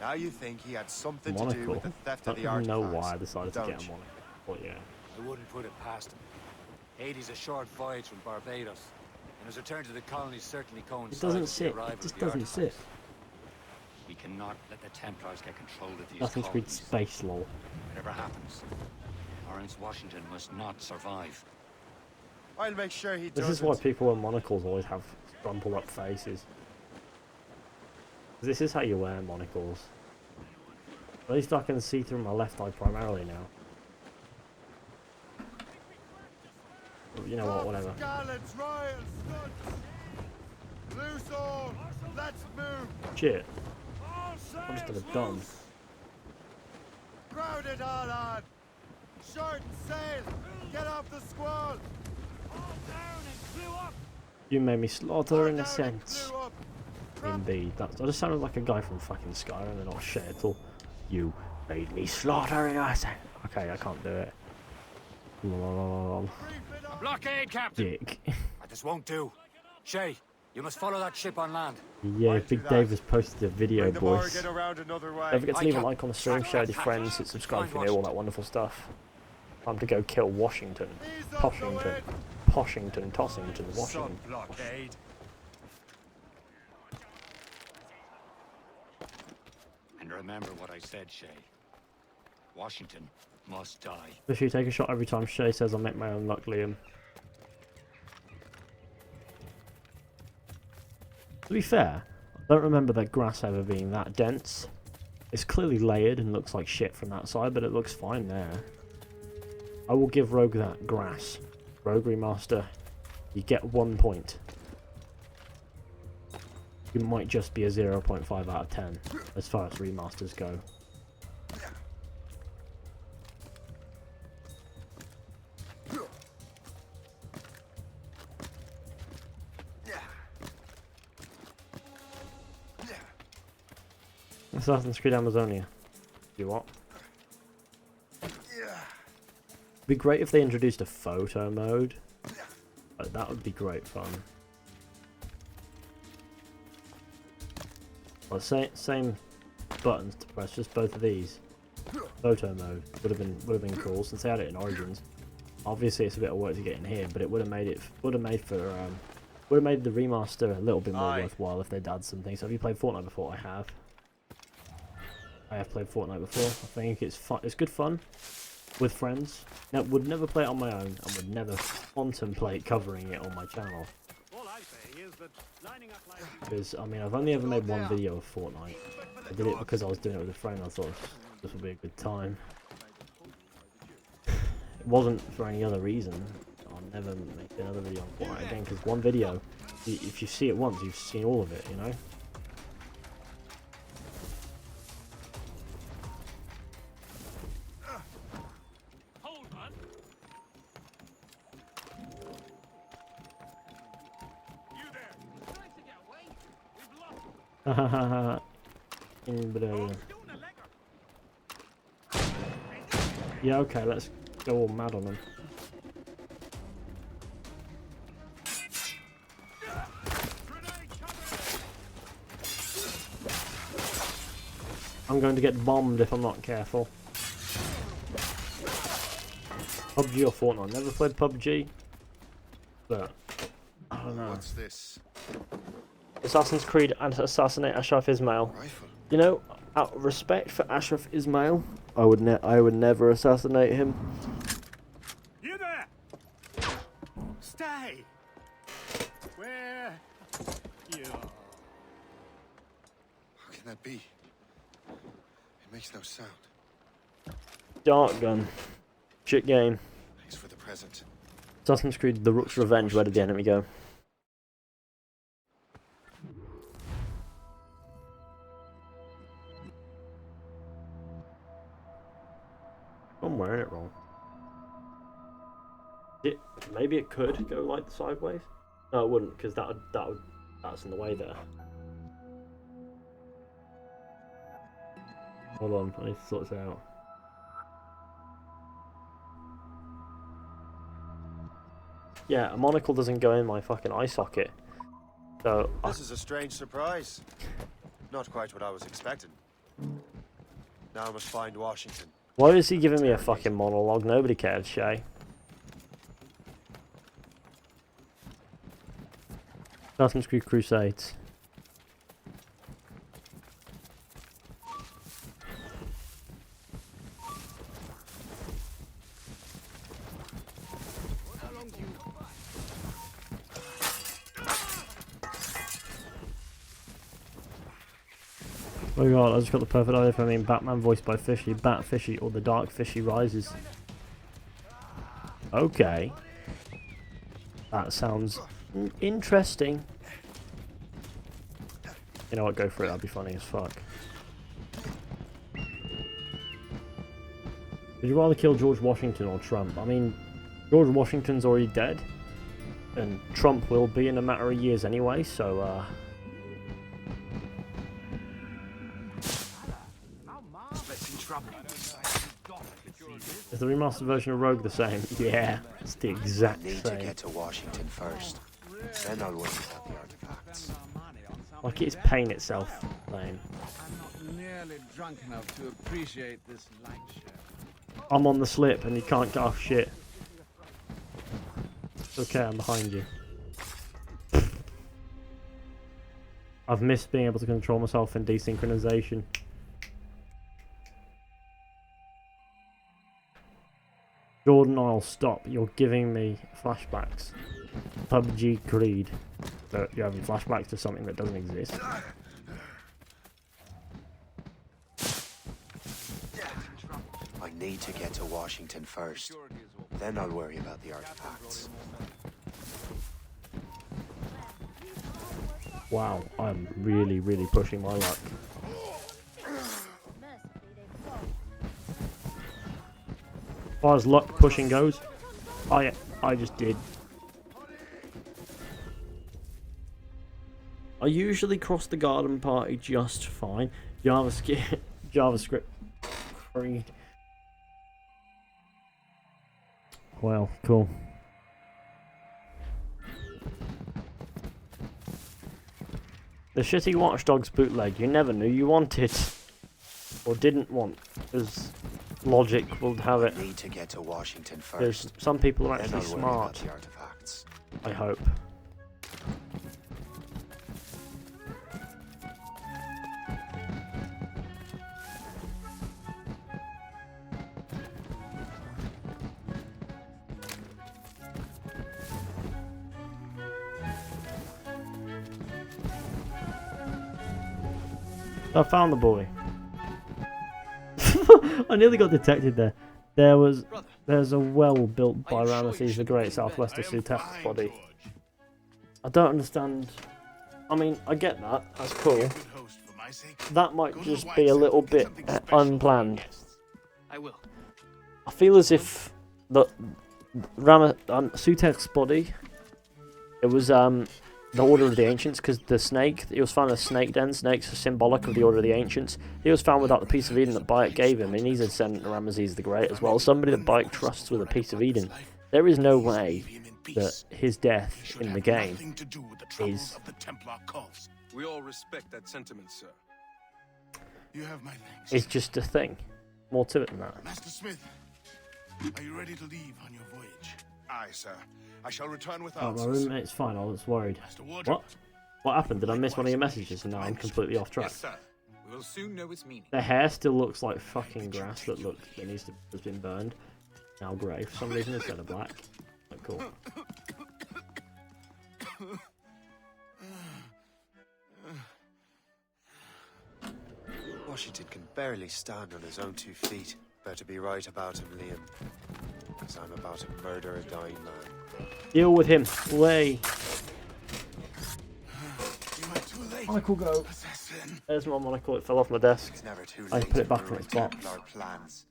Now you think he had something to do
Monocle.
with the theft
I
of the
don't even know
artifacts,
why I decided to
don't
get a
you?
monocle. But yeah.
I wouldn't put it past him. Haiti's a short voyage from Barbados, and his return to the colonies certainly coincides
It doesn't
with the
sit.
arrival
It just
of the
doesn't
artifacts.
sit.
We cannot let the Templars get control of these
Assassin's Creed
colonies.
Space lore.
Whatever happens, Lawrence Washington must not survive.
I'll make sure he
This
doesn't.
is why people with monocles always have crumpled up faces. This is how you wear monocles. At least I can see through my left eye primarily now. But you know what, whatever.
Gallants, royals, studs. Loose all. Let's move.
Shit. I'm just gonna dumb.
Crowd it all on. Short sail. Get off the squall.
You made me slaughter in a sense. Indeed. I just sounded like a guy from fucking Skyrim and not shit at all. You made me slaughter in a sense. Okay, I can't do it. Lol.
Blockade, Captain!
Dick.
This won't do. Shay, you must follow that ship on land.
Yeah, Big Dave has posted a video,
Bring the
boys.
Morgan around another way.
Don't forget to leave a like on the stream, share with your friends, hit subscribe if you're new, all that wonderful stuff. Time to go kill Washington. Poshington. Poshington, Tossington, Washington.
Blockade.
And remember what I said, Shay. Washington must die.
If you take a shot every time Shay says I make my own luck, Liam. To be fair, I don't remember that grass ever being that dense. It's clearly layered and looks like shit from that side, but it looks fine there. I will give Rogue that grass. Rogue Remaster, you get 1 point. You might just be a 0.5 out of 10 as far as remasters go. Assassin's Creed Amazonia. You what? It'd be great if they introduced a photo mode. Like, that would be great fun. Well, same buttons to press, just both of these. Photo mode would have been cool since they had it in Origins. Obviously, it's a bit of work to get in here, but it would have made the remaster a little bit more worthwhile if they'd add some things. So have you played Fortnite before? I have. I have played Fortnite before. I think it's fun. It's good fun with friends. Now, would never play it on my own, and would never contemplate covering it on my channel. Because I mean, I've only ever made one video of Fortnite. I did it because I was doing it with a friend. I thought this would be a good time. It wasn't for any other reason. I'll never make another video on Fortnite again. Because one video, if you see it once, you've seen all of it. You know. Yeah, okay, let's go all mad on them. I'm going to get bombed if I'm not careful. PUBG or Fortnite? Never played PUBG, but I don't know.
What's this?
Assassin's Creed and assassinate Ashraf Ismail. You know, out of respect for Ashraf Ismail, I would never assassinate him.
You there! Stay! Where you are?
How can that be? It makes no sound.
Dark gun. Shit game.
Thanks for the present.
Assassin's Creed The Rook's Revenge, where did the enemy go? I'm wearing it wrong. Maybe it could go like sideways. No, it wouldn't, because that's in the way there. Hold on, I need to sort this out. Yeah, a monocle doesn't go in my fucking eye socket. So
this is a strange surprise. Not quite what I was expecting. Now I must find Washington.
Why is he giving me a fucking monologue? Nobody cared, Shay. Assassin's Creed Crusades. Oh my god, I just got the perfect idea for me. Batman voiced by Fizhy, Bat Fizhy, or the Dark Fizhy Rises. Okay. That sounds interesting. You know what, go for it, that'd be funny as fuck. Would you rather kill George Washington or Trump? I mean, George Washington's already dead. And Trump will be in a matter of years anyway, so is the remastered version of Rogue the same? Yeah, it's the exact same.
Need to get to Washington first. Then I'll worry about the artifacts.
Like it's pain itself, Lane.
I'm not nearly drunk enough to appreciate this light show.
I'm on the slip and you can't get off shit. It's okay, I'm behind you. I've missed being able to control myself in desynchronization. Jordan, I'll stop. You're giving me flashbacks. PUBG Creed. But you're having flashbacks to something that doesn't exist.
I need to get to Washington first. Then I'll worry about the artifacts.
Wow, I'm really, really pushing my luck. As far as luck pushing goes, I just did. I usually cross the garden party just fine. JavaScript. Creed. Well, cool. The shitty Watch Dogs bootleg you never knew you wanted. Or didn't want. Because logic will have it.
Need to get to Washington first.
There's some people are
Then
actually
I'll worry about
smart.
the artifacts.
I hope. I found the boy. I nearly got detected there. There's a well built by Ramesses the Great southwest of Sutek's body. I don't understand. I mean, I get that. That's cool. That might just be a little bit unplanned. I feel as if the Sutek's body. It was the Order of the Ancients, because the snake, he was found in a snake den. Snakes are symbolic of the Order of the Ancients. He was found without the piece of Eden that Bayek gave him, and he's a descendant of Ramesses the Great as well. Somebody that Bayek trusts with a piece of Eden. There is no way that his death in the game is...
We all respect that sentiment, sir.
You have my thanks.
It's just a thing. More to it than that.
Master Smith, are you ready to leave on your voyage?
Aye, sir. I shall return with
Oh, my
answers.
roommate's fine, I was worried. What? What happened? Did I miss one of your messages and now I'm completely off track?
Yes, sir. We will soon know its meaning.
The hair still looks like fucking grass that has been burned. Now grey for some reason instead of black. Like, cool.
Washington can barely stand on his own 2 feet. Better be right about him, Liam. Because I'm about to murder a dying man.
Deal with him. Way. Michael, go. There's my monocle. It fell off my desk.
It's never too
I
late
put it
to
back in
ruin
its box.
Templar plans,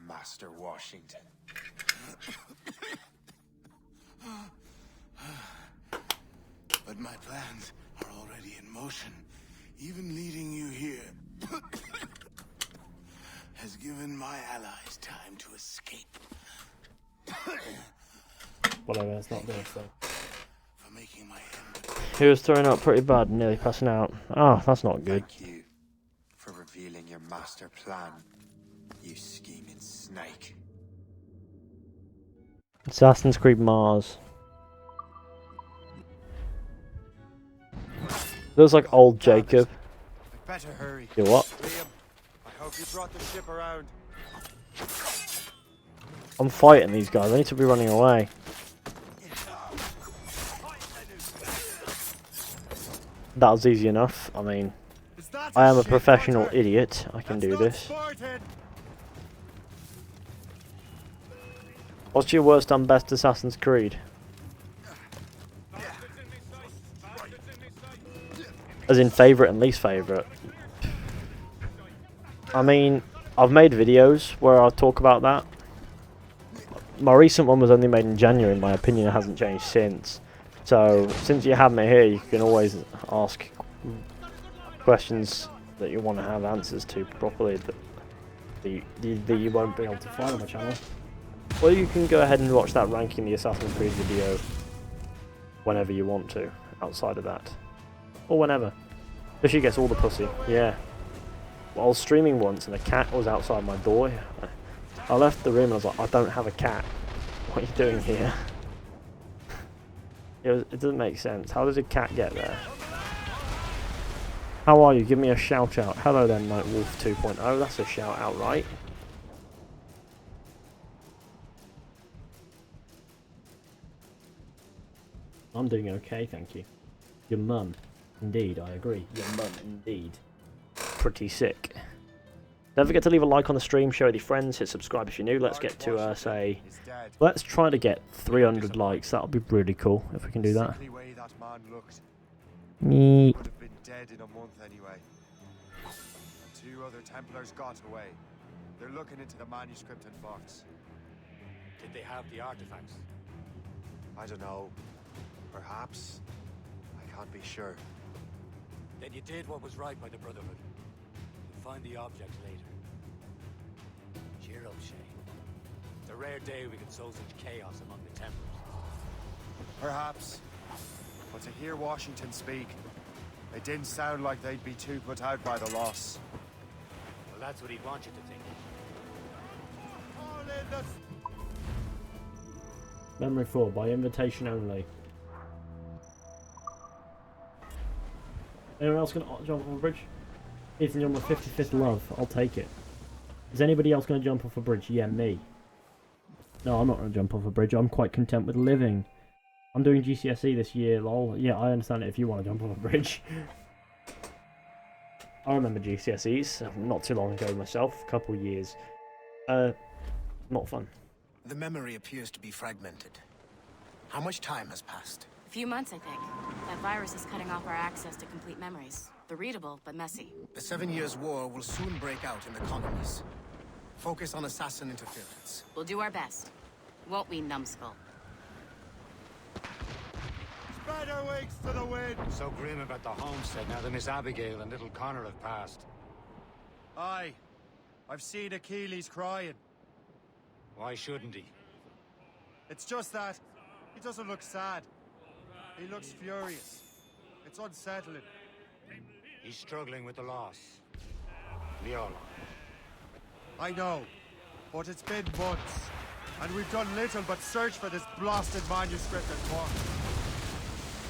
Master Washington.
But my plans are already in motion. Even leading you here has given my allies time to escape.
Whatever, it's not this though.
For making my end.
He was throwing up pretty bad, nearly passing out. Oh, that's not good.
Thank you for revealing your master plan, you scheming snake.
Assassin's Creed Mars. Looks like old Jacob.
Better hurry.
You what?
Liam, I hope you brought the ship around.
I'm fighting these guys. I need to be running away. That was easy enough. I mean, I am a professional idiot. I can do this. What's your worst and best Assassin's Creed? As in favourite and least favourite. I mean, I've made videos where I talk about that. My recent one was only made in January, in my opinion it hasn't changed since. So, since you have me here, you can always ask questions that you want to have answers to properly that you won't be able to find on my channel. Or you can go ahead and watch that ranking the Assassin's Creed video whenever you want to, outside of that. Or whenever. Fizhy gets all the pussy, yeah. Well, I was streaming once and a cat was outside my door. I left the room and I was like, I don't have a cat. What are you doing here? It doesn't make sense. How does a cat get there? How are you? Give me a shout out. Hello then, Nightwolf 2.0. That's a shout out, right? I'm doing okay, thank you. Your mum. Indeed, I agree. Your mum, indeed. Pretty sick. Don't forget to leave a like on the stream, share with your friends, hit subscribe if you're new. Let's get to, say... Let's try to get 300 likes. That would be really cool if we can do that.
Would have been dead in a month anyway. 2 other Templars got away. They're looking into the manuscript and box.
Did they have the artifacts?
I don't know. Perhaps. I can't be sure.
Then you did what was right by the Brotherhood. We'll find the objects later. Cheer up, Shay. It's a rare day we can sow such chaos among the Templars.
Perhaps. But to hear Washington speak, it didn't sound like they'd be too put out by the loss.
Well, that's what he'd want you to think.
Memory 4, by invitation only. Anyone else going to jump off a bridge? Ethan, you're my 55th love. I'll take it. Is anybody else going to jump off a bridge? Yeah, me. No, I'm not going to jump off a bridge. I'm quite content with living. I'm doing GCSE this year, lol. Yeah, I understand it if you want to jump off a bridge. I remember GCSEs not too long ago myself, a couple of years. Not fun.
The memory appears to be fragmented. How much time has passed?
A few months, I think. That virus is cutting off our access to complete memories. They're readable, but messy.
The 7 Years' War will soon break out in the colonies. Focus on assassin interference.
We'll do our best. Won't we, numbskull?
Spread our wings to the wind!
So grim about the homestead now that Miss Abigail and little Connor have passed.
Aye. I've seen Achilles crying.
Why shouldn't he?
It's just that he doesn't look sad. He looks furious. It's unsettling.
He's struggling with the loss. We all are.
I know, but it's been months, and we've done little but search for this blasted manuscript and book.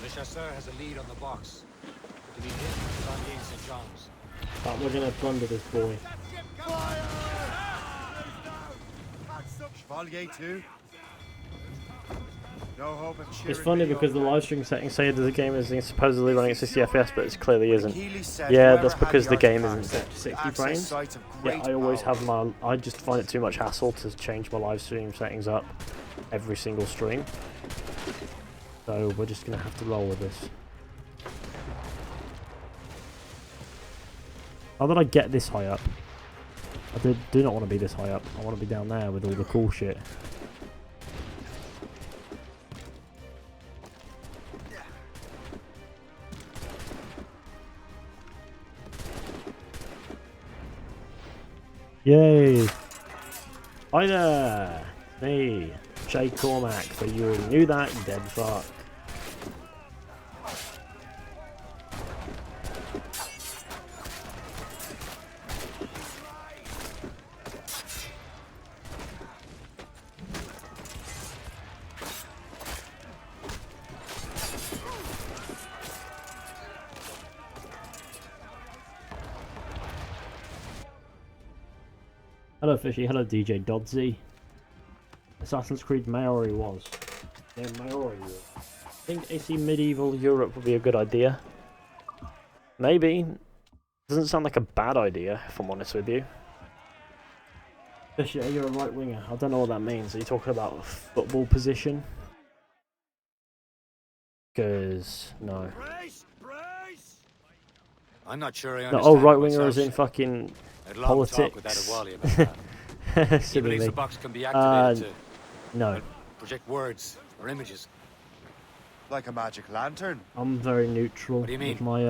The chasseur has a lead on the box. To be hidden on in St. John's.
But we're going to plunder this boy.
Fire! Chevalier 2. No hope of cheering.
It's funny because the live stream settings say that the game is supposedly running at 60 FPS, but it clearly isn't. Yeah, that's because the game isn't set to 60 frames. Yeah, I always have my... I just find it too much hassle to change my live stream settings up every single stream. So we're just going to have to roll with this. How did I get this high up? I do not want to be this high up. I want to be down there with all the cool shit. Yay! Hi there! Me, Jay Cormac, but you already knew that, you dead fuck. Hello Fishy, hello DJ Dodsy. Assassin's Creed Maori was. Yeah, Maori was. I think AC Medieval Europe would be a good idea. Maybe. Doesn't sound like a bad idea, if I'm honest with you. Fishy, you're a right winger. I don't know what that means. Are you talking about a football position? Because, no.
I'm not sure I
No,
understand.
oh, right winger is in fucking politics.
He believes the box can be activated to
no.
project words or images.
Like a magic lantern.
I'm very neutral with my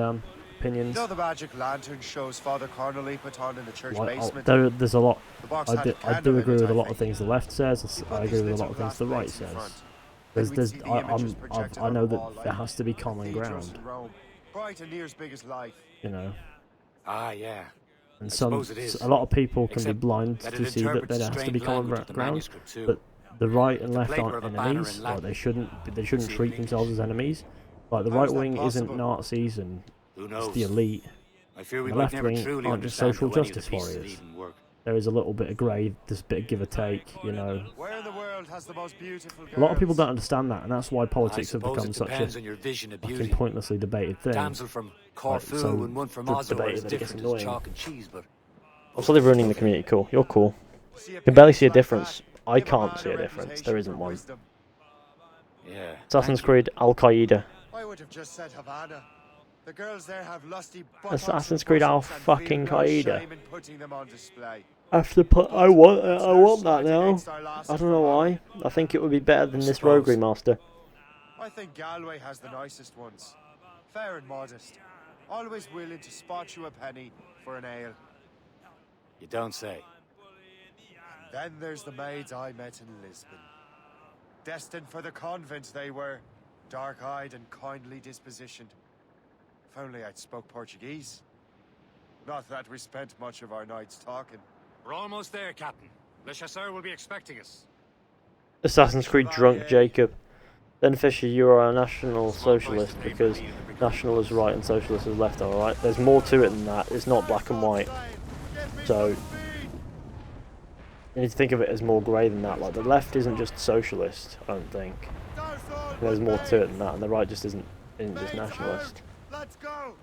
opinions.
You know the magic lantern shows Father Connolly put on in the church
Well,
basement?
there's a lot.
The
I do agree with a lot of things the left says. I agree with a lot of things the right says. I know that there has to be common ground.
Bright and near as big as life.
You know.
Ah, yeah.
And
suppose it is,
a lot of people can be
except
blind
that it
to see that
interprets
there has to
strange
be common
language of the
ground,
manuscript too.
but the right and
The
left
paper
aren't
of a banner
enemies.
in
Like
Latin.
they shouldn't
See it
treat
in
themselves as enemies. Like the
How's
right
that
wing isn't
possible?
Nazis and
Who
it's
knows?
the elite.
I fear we
The
might
left
never
wing
truly
aren't just
understand
social
how any of the
justice
pieces of
warriors.
Eden work.
There is a little bit of grey, there's a bit of give or take, you know.
Where in the world has the most beautiful girls?
A lot of people don't understand that, and that's why politics have
suppose
become
it
such
depends
a
on your vision of
fucking
beauty.
pointlessly debated thing.
Damsel from Corfu
so
and one from Oslo are
debated
as
that it gets
different as
annoying.
chalk and cheese, but
I'm slowly ruining the community. Cool, you're cool. You can barely see a difference. I can't see a difference. There isn't one.
yeah.
Assassin's Creed, Al Qaeda.
I would have just said Havana. The girls there have lusty
Assassin's Creed Al fucking Qaeda.
putting them on display.
After I want that now. I don't know why. I think it would be better than this Rogue Remaster.
I think Galway has the nicest ones. Fair and modest. Always willing to spot you a penny for an ale.
You don't say.
Then there's the maids I met in Lisbon. Destined for the convent they were. Dark-eyed and kindly dispositioned. If only I'd spoke Portuguese. Not that we spent much of our nights talking.
We're almost there, Captain. Le Chasseur will be expecting us.
Assassin's Creed drunk Jacob. Then Fisher, you are a National Socialist because National is right and Socialist is left, alright? There's more to it than that. It's not black and white. So, you need to think of it as more grey than that. Like, the left isn't just socialist, I don't think. There's more to it than that, and the right just isn't just nationalist.
Let's go!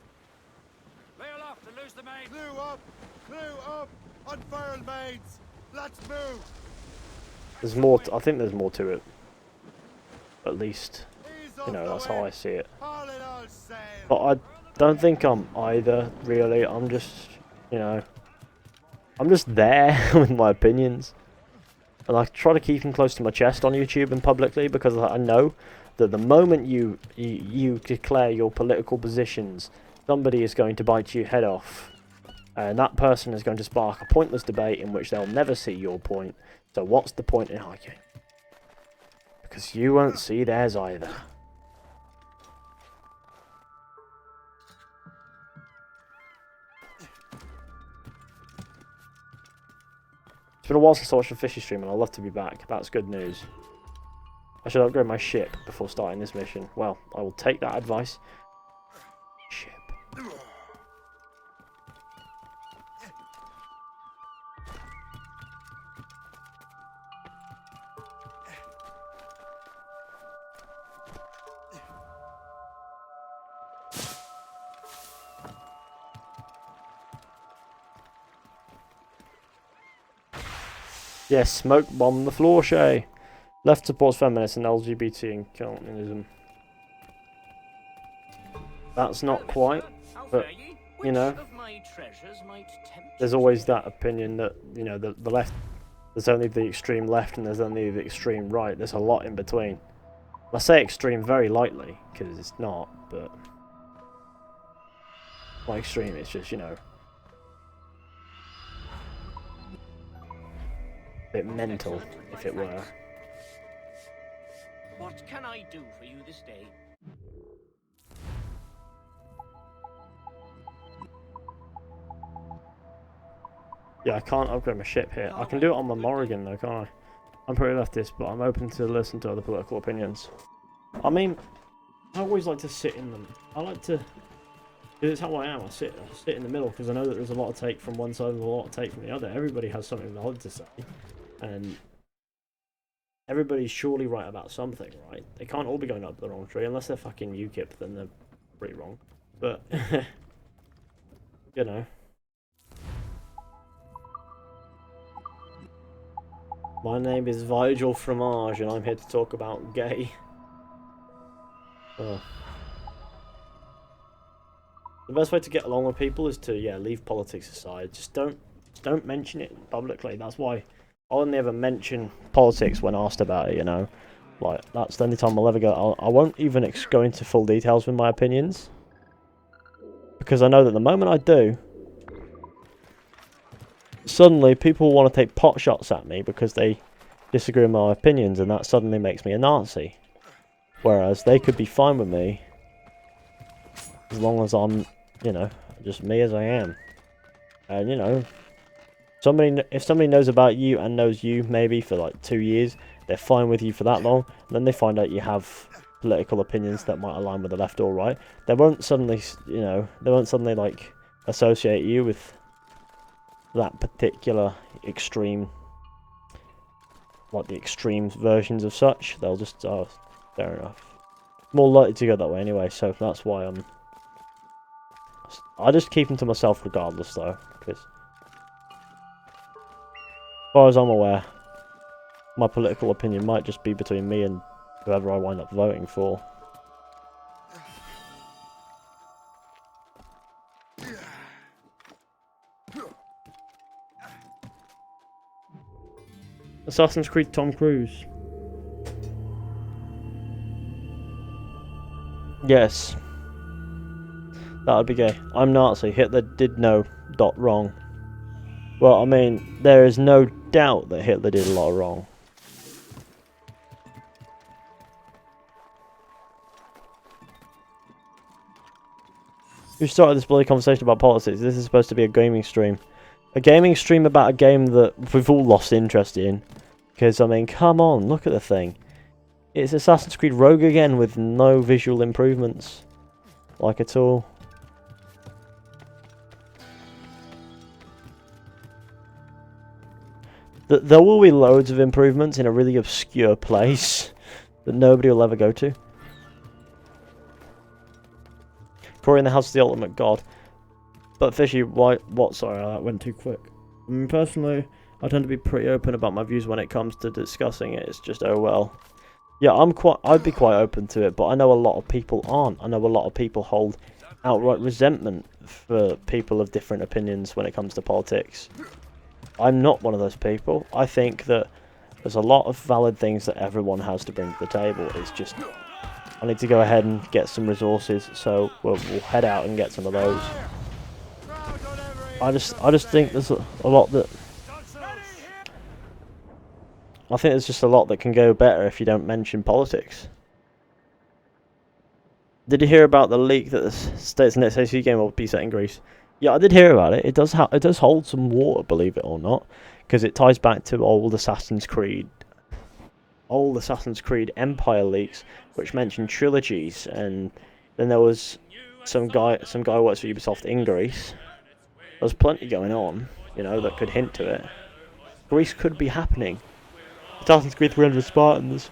Lay aloft and loose the main.
Clue up! Unfurl maids! Let's move!
There's more. I think there's more to it. At least, you know, that's how I see it. But I don't think I'm either, really. I'm just, you know, I'm just there with my opinions. And I try to keep them close to my chest on YouTube and publicly because I know that the moment you declare your political positions, somebody is going to bite your head off. And that person is going to spark a pointless debate in which they'll never see your point. So what's the point in arguing? Because you won't see theirs either. It's been a while since I watched a Fizhy stream and I'd love to be back. That's good news. I should upgrade my ship before starting this mission. Well, I will take that advice. Ship. Yes, smoke bomb the floor, Shay. Left supports feminists and LGBT and communism. That's not quite, but, you know, there's always that opinion that, you know, the left, there's only the extreme left and there's only the extreme right. There's a lot in between. I say extreme very lightly, because it's not, but by extreme it's just, you know, a bit mental, if it were.
What can I do for you this day?
Yeah, I can't upgrade my ship here. I can do it on my Morrigan though, can't I? I'm pretty leftist, but I'm open to listen to other political opinions. I mean, I always like to sit in them. I like to, because it's how I am. I sit in the middle because I know that there's a lot of take from one side and a lot of take from the other. Everybody has something valid to say, and everybody's surely right about something, right? They can't all be going up the wrong tree unless they're fucking UKIP, then they're pretty wrong. But you know. My name is Vigil Fromage and I'm here to talk about gay. Oh. The best way to get along with people is to, yeah, leave politics aside. Just don't mention it publicly. That's why I only ever mention politics when asked about it, you know. Like, that's the only time I'll ever go. I won't even go into full details with my opinions. Because I know that the moment I do, suddenly people want to take pot shots at me because they disagree with my opinions, and that suddenly makes me a Nazi. Whereas they could be fine with me as long as I'm, you know, just me as I am. And, you know, if somebody knows about you and knows you maybe for like 2 years, they're fine with you for that long, and then they find out you have political opinions that might align with the left or right, they won't suddenly, you know, like associate you with that particular extreme, like the extreme versions of such. They'll just, oh, fair enough. More likely to go that way anyway, so that's why I just keep them to myself regardless, though, because as far as I'm aware, my political opinion might just be between me and whoever I wind up voting for. Assassin's Creed Tom Cruise. Yes. That would be gay. I'm Nazi. Hitler did no ... wrong. Well, I mean, there is no doubt that Hitler did a lot of wrong. Who started this bloody conversation about politics? This is supposed to be a gaming stream. A gaming stream about a game that we've all lost interest in. Because, I mean, come on, look at the thing. It's Assassin's Creed Rogue again with no visual improvements. Like at all. There will be loads of improvements in a really obscure place that nobody will ever go to. Corey in the House of the Ultimate God. But Fizhy, what? Sorry, that went too quick. I mean, personally, I tend to be pretty open about my views when it comes to discussing it. It's just, oh well. Yeah, I'd be quite open to it, but I know a lot of people aren't. I know a lot of people hold outright resentment for people of different opinions when it comes to politics. I'm not one of those people. I think that there's a lot of valid things that everyone has to bring to the table. It's just, I need to go ahead and get some resources, so we'll head out and get some of those. I just think there's a lot that... I think there's just a lot that can go better if you don't mention politics. Did you hear about the leak that the state's next AC game will be set in Greece? Yeah, I did hear about it. It does hold some water, believe it or not, because it ties back to old Assassin's Creed Empire leaks, which mentioned trilogies, and then there was some guy who works for Ubisoft in Greece. There's plenty going on, you know, that could hint to it. Greece could be happening. Assassin's Creed 300 Spartans.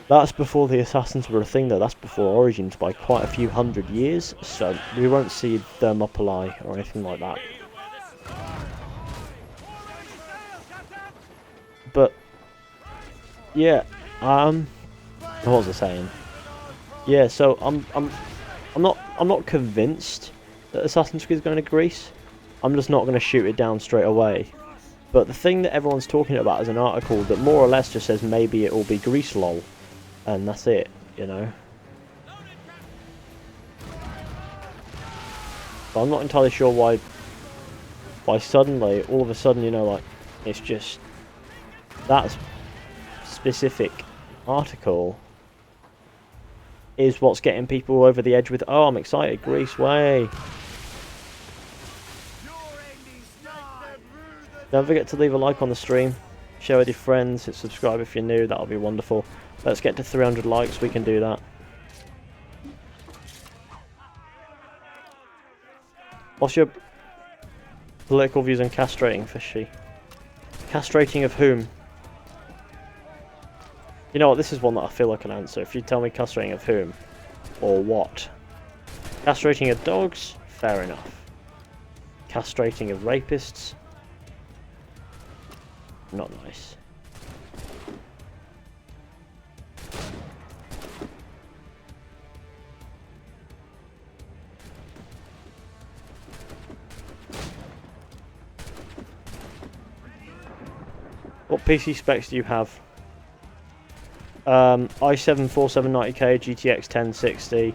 That's before the Assassins were a thing, though. That's before Origins by quite a few hundred years, so we won't see Thermopylae or anything like that. But yeah, what was I saying? Yeah, so I'm not convinced that Assassin's Creed is going to Greece. I'm just not going to shoot it down straight away. But the thing that everyone's talking about is an article that more or less just says maybe it will be Greece lol. And that's it, you know. But I'm not entirely sure why suddenly, all of a sudden, you know, like, it's just that specific article is what's getting people over the edge with, oh, I'm excited, Greece, way. Don't forget to leave a like on the stream, share with your friends, hit subscribe if you're new, that'll be wonderful. Let's get to 300 likes, we can do that. What's your political views on castrating, Fishy? Castrating of whom? You know what, this is one that I feel I can answer. If you tell me castrating of whom, or what. Castrating of dogs? Fair enough. Castrating of rapists? Not nice. What PC specs do you have? i7 4790K, GTX 1060,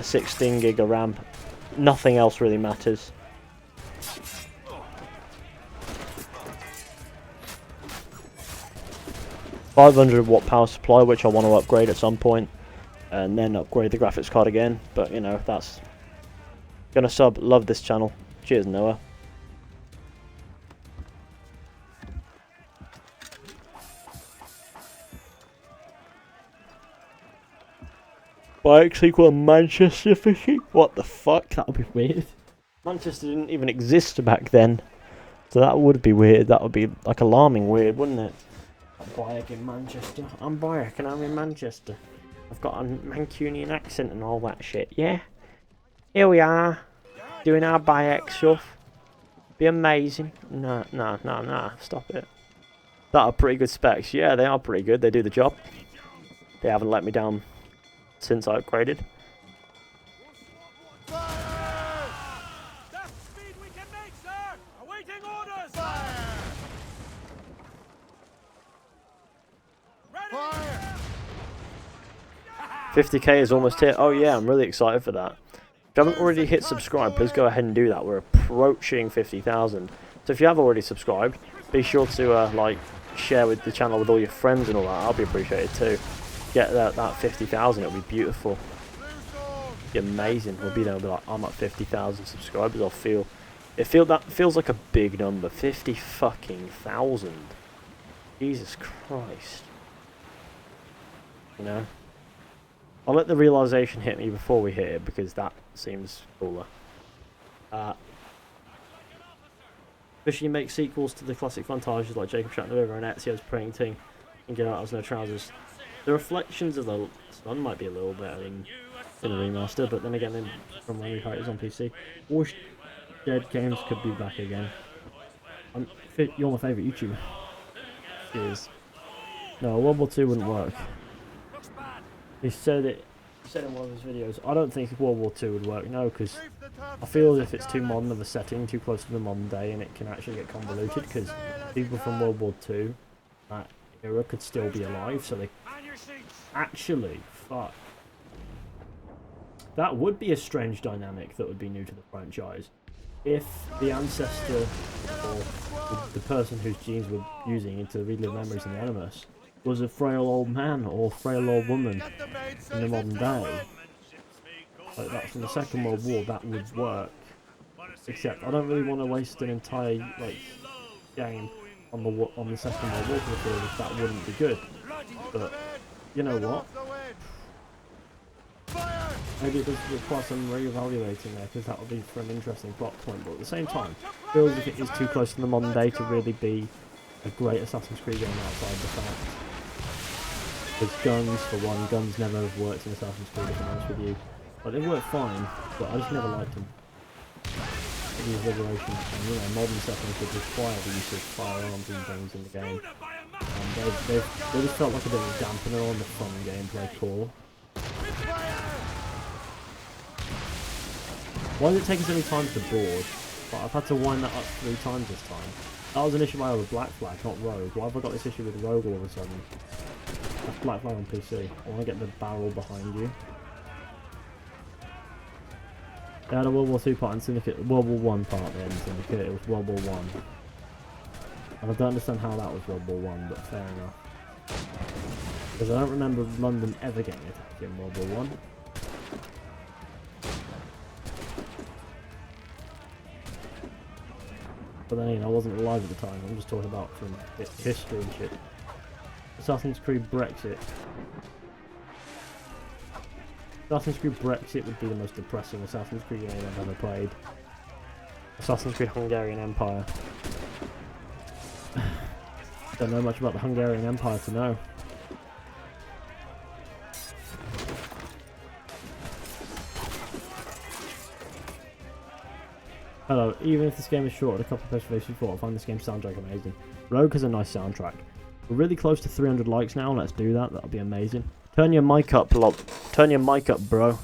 16 gig of RAM. Nothing else really matters. $500 power supply, which I want to upgrade at some point, and then upgrade the graphics card again. But you know, that's gonna sub. Love this channel. Cheers, Noah. Bayek sequel Manchester Fizhy? What the fuck? That would be weird. Manchester didn't even exist back then. So that would be weird. That would be like alarming weird, wouldn't it? Bayek in Manchester. I'm Bayek and I'm in Manchester. I've got a Mancunian accent and all that shit. Yeah. Here we are. Doing our Bayek stuff. Be amazing. No. Stop it. That are pretty good specs. Yeah, they are pretty good. They do the job. They haven't let me down since I upgraded.
That's speed we can make, sir! Awaiting orders! Fire!
50k is almost hit. Oh yeah, I'm really excited for that. If you haven't already hit subscribe, please go ahead and do that. We're approaching 50,000. So if you have already subscribed, be sure to like share with the channel with all your friends and all that. I'll be appreciated too. Get that 50,000. It'll be beautiful. It'll be amazing. We'll be there. We'll be like, I'm at 50,000 subscribers. That feels like a big number. 50 fucking thousand. Jesus Christ. You know. I'll let the realization hit me before we hit it because that seems cooler. Fizhy makes sequels to the classic montages like Jacob Shatner over and Ezio's praying team and Get Out Has No Trousers. The reflections of the sun might be a little better in the remaster, but then again, from when we heard it was on PC, Wish Dead Games could be back again. You're my favourite YouTuber. Cheers. No, World War II wouldn't work. He said it. Said in one of his videos. I don't think World War II would work. No, because I feel as if it's too modern of a setting, too close to the modern day, and it can actually get convoluted. Because people from World War II, that era, could still be alive. So they actually fuck. That would be a strange dynamic that would be new to the franchise. If the ancestor or the person whose genes we're using to relive memories in the Animus was a frail old man or frail old woman in the modern day, like that from the Second World War, that would work. Except I don't really want to waste an entire game on the Second World War for the if that wouldn't be good. But you know what? Maybe it does require some re-evaluating there, because that would be for an interesting plot point. But at the same time, it feels like it is too close to the modern day to really be a great Assassin's Creed game outside the fact. Because guns, for one, guns never have worked in Assassin's Creed, if I'm honest with you. Like, they work fine, but I just never liked them. Maybe Liberation, and you know, modern settings would require the use of firearms and things in the game. And they just felt like a bit of a dampener on the fun gameplay core. Why does it take us any time to board? But I've had to wind that up 3 times this time. That was an issue I had with Black Flag, not Rogue. Why have I got this issue with Rogue all of a sudden? That's Black Flag on PC. I want to get the barrel behind you. They had a World War II part in Syndicate, World War I part in Syndicate, it was World War I. And I don't understand how that was World War I, but fair enough. Because I don't remember London ever getting attacked in World War I. But then again, I wasn't alive at the time, I'm just talking about from history and shit. Assassin's Creed Brexit. Assassin's Creed Brexit would be the most depressing Assassin's Creed game I've ever played. Assassin's Creed Hungarian Empire. Don't know much about the Hungarian Empire to know. Hello, even if this game is short, a couple of posts before, I find this game's soundtrack amazing. Rogue has a nice soundtrack. We're really close to 300 likes now, let's do that, that'll be amazing. Turn your mic up, turn your mic up, bro.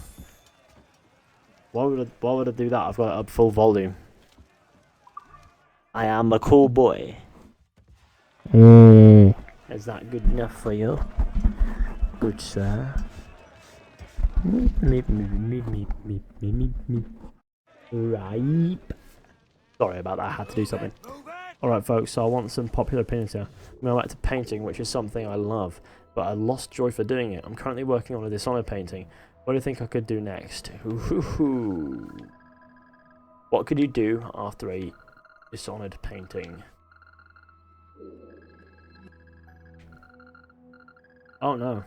Why would I do that? I've got it up full volume. I am a cool boy. Is that good enough for you? Good sir. Right. Sorry about that, I had to do something. Alright folks, so I want some popular opinions here. I'm going back to painting, which is something I love, but I lost joy for doing it. I'm currently working on a Dishonored painting. What do you think I could do next? What could you do after a Dishonored painting? Oh no.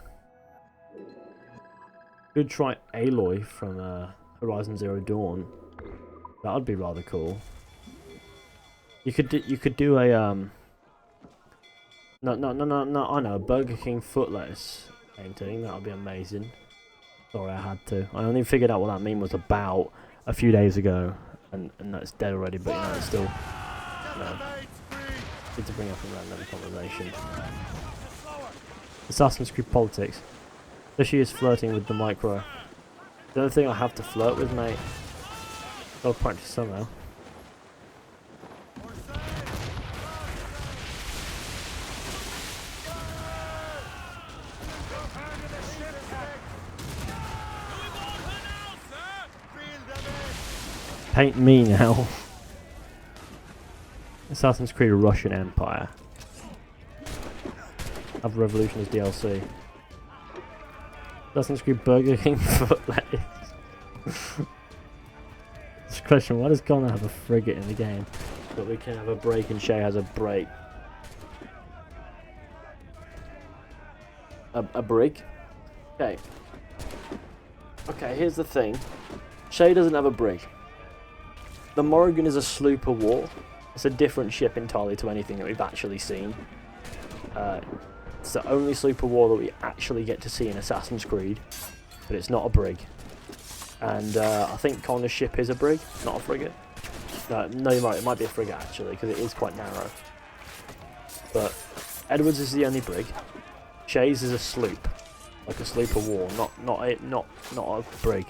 Could try Aloy from Horizon Zero Dawn. That would be rather cool. You could do a no, I know, Burger King foot lettuce painting. That would be amazing. Sorry, I had to. I only figured out what that meme was about a few days ago, and that's dead already. But you know, it's still, you know, good to bring up a random conversation. Assassin's Creed politics. Fizhy is flirting with the micro. The only thing I have to flirt with, mate. Gotta practice somehow. Paint me now. Assassin's Creed Russian Empire. Have Revolution as DLC. Assassin's Creed Burger King foot lettuce. This question, why does Connor have a frigate in the game? But we can have a break and Shay has a break. A break? Okay. Okay, here's the thing. Shay doesn't have a brig. The Morrigan is a sloop of war. It's a different ship entirely to anything that we've actually seen. It's the only sloop of war that we actually get to see in Assassin's Creed, but it's not a brig. And I think Connor's ship is a brig, not a frigate. No, you're right, it might be a frigate actually, because it is quite narrow. But Edwards is the only brig. Shay's is a sloop, like a sloop of war, not a brig.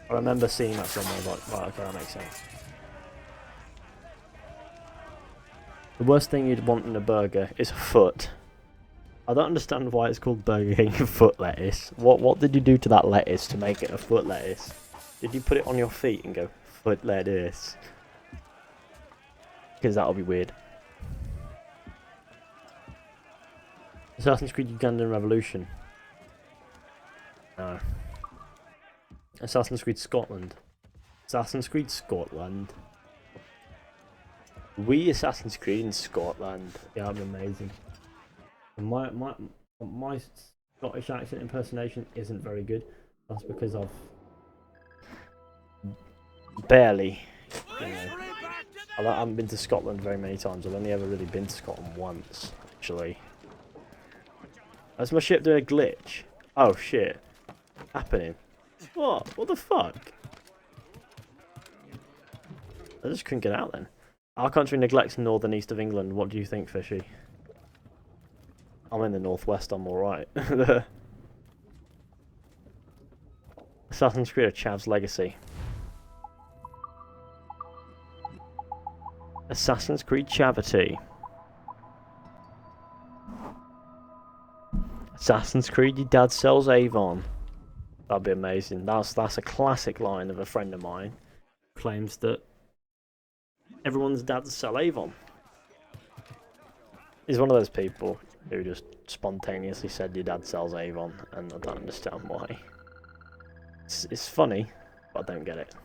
I remember seeing that somewhere, like, right, okay, that makes sense. The worst thing you'd want in a burger is a foot. I don't understand why it's called Burger King foot lettuce. What did you do to that lettuce to make it a foot lettuce? Did you put it on your feet and go, foot lettuce? Because that'll be weird. Assassin's Creed Ugandan Revolution. No. Assassin's Creed Scotland. Assassin's Creed Scotland. We Assassin's Creed in Scotland. Yeah, that'd be amazing. My Scottish accent impersonation isn't very good. That's because I've barely, you know, I haven't been to Scotland very many times. I've only ever really been to Scotland once, actually. Is my ship doing a glitch? Oh shit! Happening? What? What the fuck? I just couldn't get out then. Our country neglects the north and east of England. What do you think, Fizhy? I'm in the northwest, I'm alright. Assassin's Creed of Chav's Legacy. Assassin's Creed Chavity. Assassin's Creed Your Dad Sells Avon. That'd be amazing. That's a classic line of a friend of mine. Claims that everyone's dads sell Avon. He's one of those people who just spontaneously said your dad sells Avon, and I don't understand why. It's funny, but I don't get it.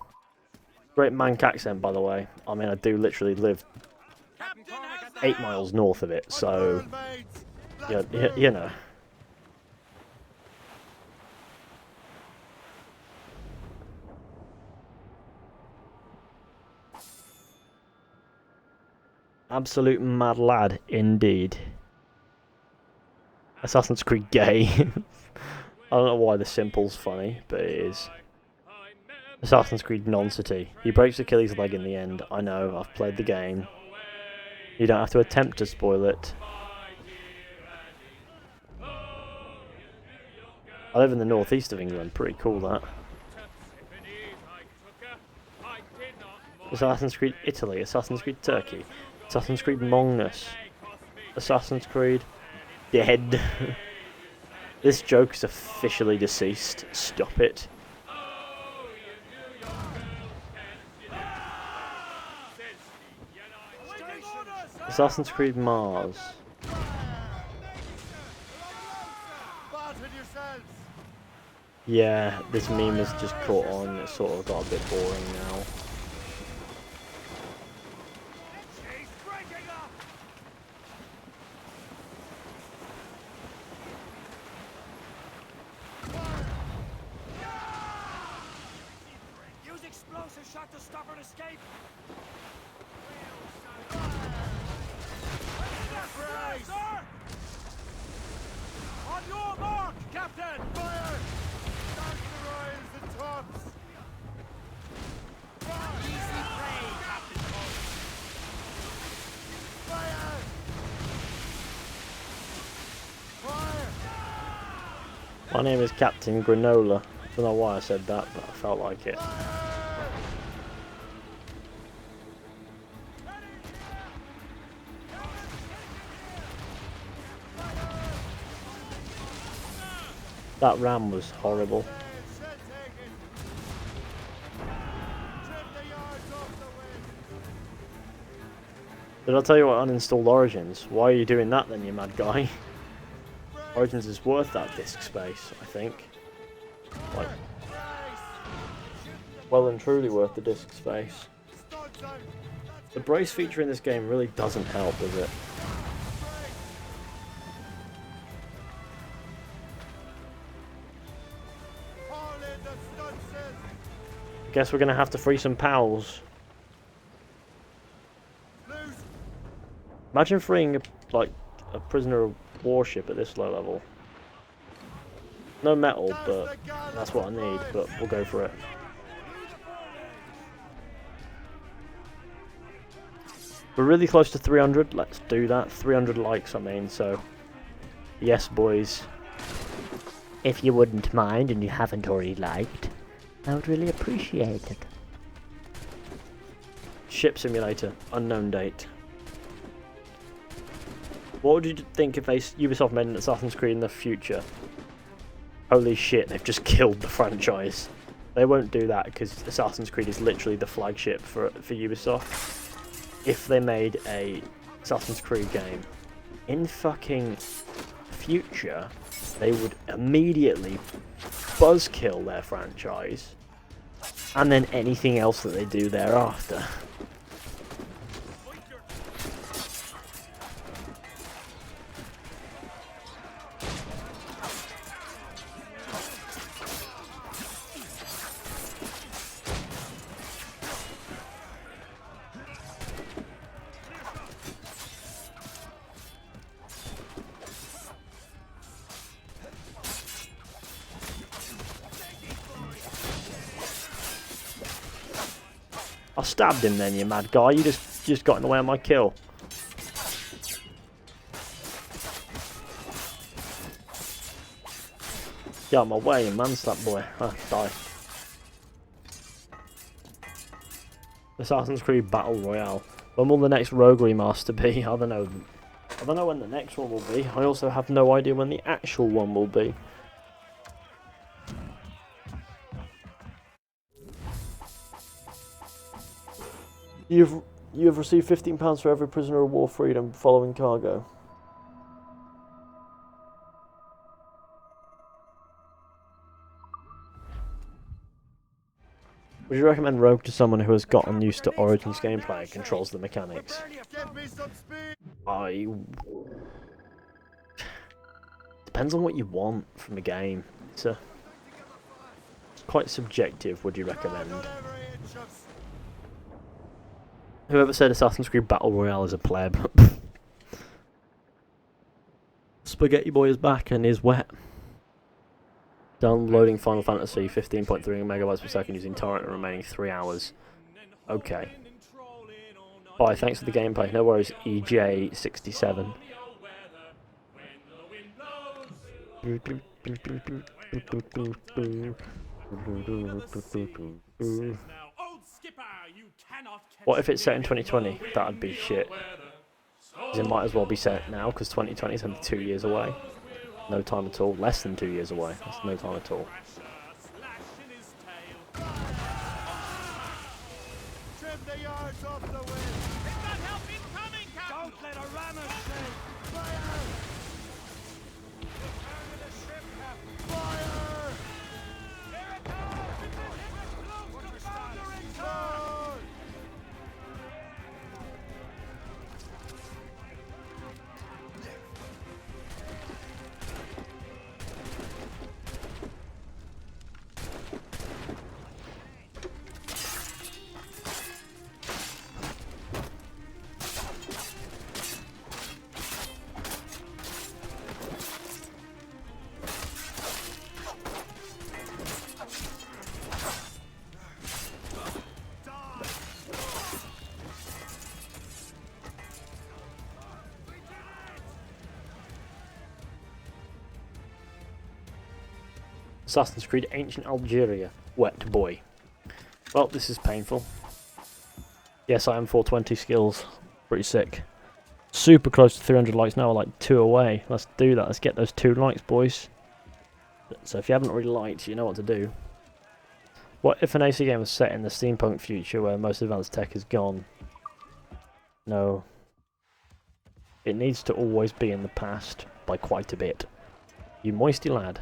Great Manc accent, by the way. I mean, I do literally live 8 miles north of it, so you know. Absolute mad lad, indeed. Assassin's Creed gay. I don't know why the simple's funny, but it is. Assassin's Creed non-city. He breaks Achilles' leg in the end. I know, I've played the game. You don't have to attempt to spoil it. I live in the northeast of England. Pretty cool, that. Assassin's Creed Italy. Assassin's Creed Turkey. Assassin's Creed Mongnus. Assassin's Creed Dead. This joke is officially deceased. Stop it. Assassin's Creed Mars. Yeah, this meme has just caught on. It's sort of got a bit boring now.
a shot to stop her escape. Right. Sir! On your mark, Captain! Fire! Start the royals and tops! Easy prey, Captain Cole. Fire! Fire!
My name is Captain Granola. I don't know why I said that, but I felt like it. That ram was horrible. Did I tell you what uninstalled Origins? Why are you doing that then, you mad guy? Origins is worth that disk space, I think. Like, well and truly worth the disk space. The brace feature in this game really doesn't help, does it? Guess we're gonna have to free some pals. Imagine freeing a prisoner of warship at this low level. No metal, but that's what I need, but we'll go for it. We're really close to 300, let's do that. 300 likes, I mean, so yes boys. If you wouldn't mind and you haven't already liked, I would really appreciate it. Ship Simulator, unknown date. What would you think if Ubisoft made an Assassin's Creed in the future? Holy shit, they've just killed the franchise. They won't do that because Assassin's Creed is literally the flagship for Ubisoft. If they made a Assassin's Creed game in fucking future, they would immediately buzzkill their franchise and then anything else that they do thereafter. I stabbed him then, you mad guy. You just got in the way of my kill. Get out of my way, you man-slap boy. Ah, die. Assassin's Creed Battle Royale. When will the next Rogue Remaster be? I don't know. I don't know when the next one will be. I also have no idea when the actual one will be. You've received £15 for every prisoner of war freedom following cargo. Would you recommend Rogue to someone who has gotten used to Origins gameplay and controls the mechanics? Depends on what you want from a game. It's quite subjective. Would you recommend? Whoever said Assassin's Creed Battle Royale is a pleb. Spaghetti Boy is back and is wet. Downloading Final Fantasy 15.3 megabytes per second using torrent and remaining 3 hours. Okay. Bye, thanks for the gameplay. No worries, EJ67. What if it's set in 2020? That'd be shit. It might as well be set now because 2020 is only 2 years away. No time at all. Less than 2 years away. That's no time at all.
Trim the yards off the wind. Help incoming, Captain. Don't let a rammer escape. Fire! Return to the ship, Captain. Fire! Here it comes! What's your status?
Assassin's Creed Ancient Algeria. Wet boy. Well, this is painful. Yes, I am 420 skills. Pretty sick. Super close to 300 likes now, like 2 away. Let's do that. Let's get those 2 likes, boys. So if you haven't already liked, you know what to do. What if an AC game was set in the steampunk future where most advanced tech is gone? No. It needs to always be in the past, by quite a bit. You moisty lad.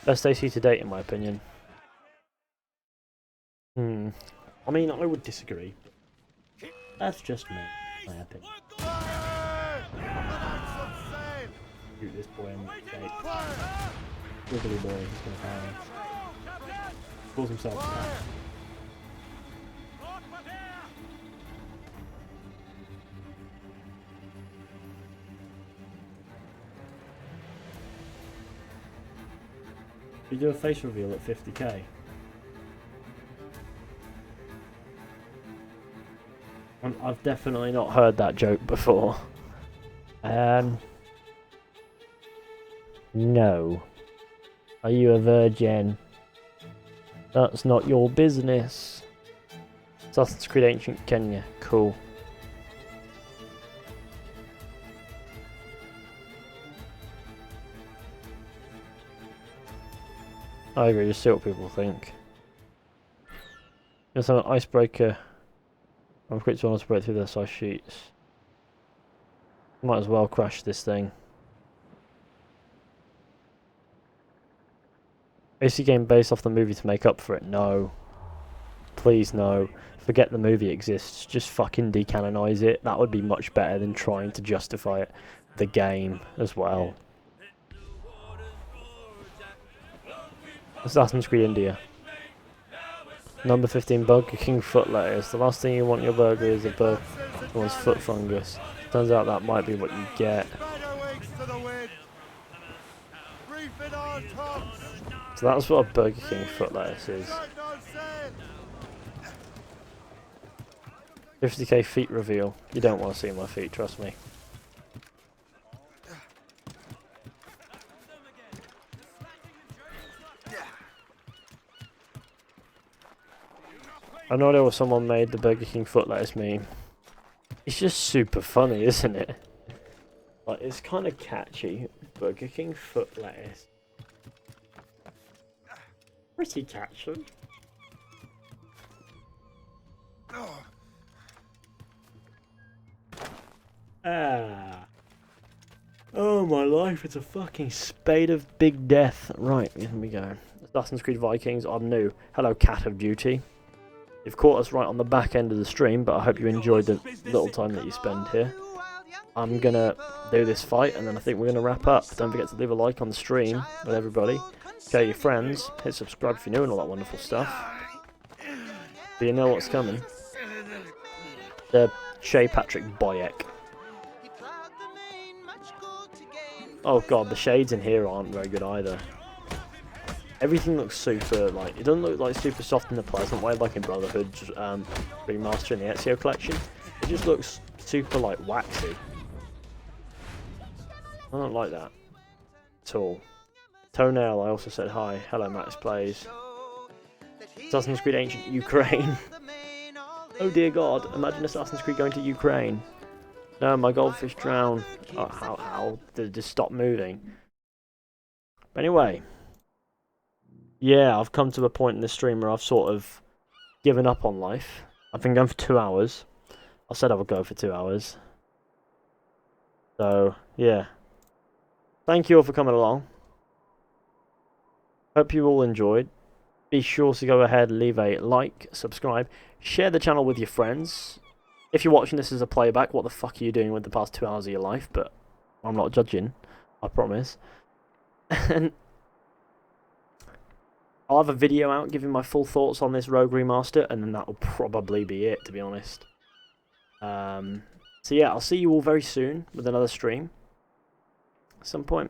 Best AC to date, in my opinion. I mean, I would disagree. That's just me, my opinion. Shoot this boy in the face. Wiggly boy, he's gonna die. Calls himself. You do a face reveal at 50k. I've definitely not heard that joke before. No. Are you a virgin? That's not your business. Assassin's Creed Ancient Kenya. Cool. I agree, just see what people think. Just have an icebreaker. I'm quick to want to break through the size sheets. Might as well crash this thing. AC game based off the movie to make up for it? No. Please no. Forget the movie exists. Just fucking decanonize it. That would be much better than trying to justify it. The game as well. Assassin's Creed India. Number 15, Burger King foot lettuce. The last thing you want in your burger is someone's foot fungus. Turns out that might be what you get. So that's what a Burger King foot lettuce is. 50k feet reveal. You don't want to see my feet, trust me. I know there was someone made the Burger King foot lettuce meme. It's just super funny, isn't it? Like, it's kind of catchy. Burger King foot lettuce. Pretty catchy. Ah. Oh my life, it's a fucking spade of big death. Right, here we go. Assassin's Creed Vikings, I'm new. Hello, Cat of Duty. You've caught us right on the back end of the stream, but I hope you enjoyed the little time that you spend here. I'm gonna do this fight, and then I think we're gonna wrap up. Don't forget to leave a like on the stream with everybody. Tell your friends, hit subscribe if you're new and all that wonderful stuff. Do you know what's coming? The Shea Patrick Boyek. Oh god, the shades in here aren't very good either. Everything looks super, like, it doesn't look like super soft in a pleasant way like in Brotherhood's Remaster in the Ezio collection. It just looks super, like, waxy. I don't like that at all. Toenail, I also said hi. Hello, Max Plays. Assassin's Creed Ancient Ukraine. Oh dear god, imagine Assassin's Creed going to Ukraine. No, my goldfish drown. Oh, how did it just stop moving? But anyway. Yeah, I've come to a point in this stream where I've sort of given up on life. I've been going for 2 hours. I said I would go for 2 hours. So, yeah. Thank you all for coming along. Hope you all enjoyed. Be sure to go ahead and leave a like, subscribe, share the channel with your friends. If you're watching this as a playback, what the fuck are you doing with the past 2 hours of your life? But I'm not judging, I promise. And I'll have a video out giving my full thoughts on this Rogue Remaster, and then that'll probably be it, to be honest. So yeah, I'll see you all very soon with another stream at some point.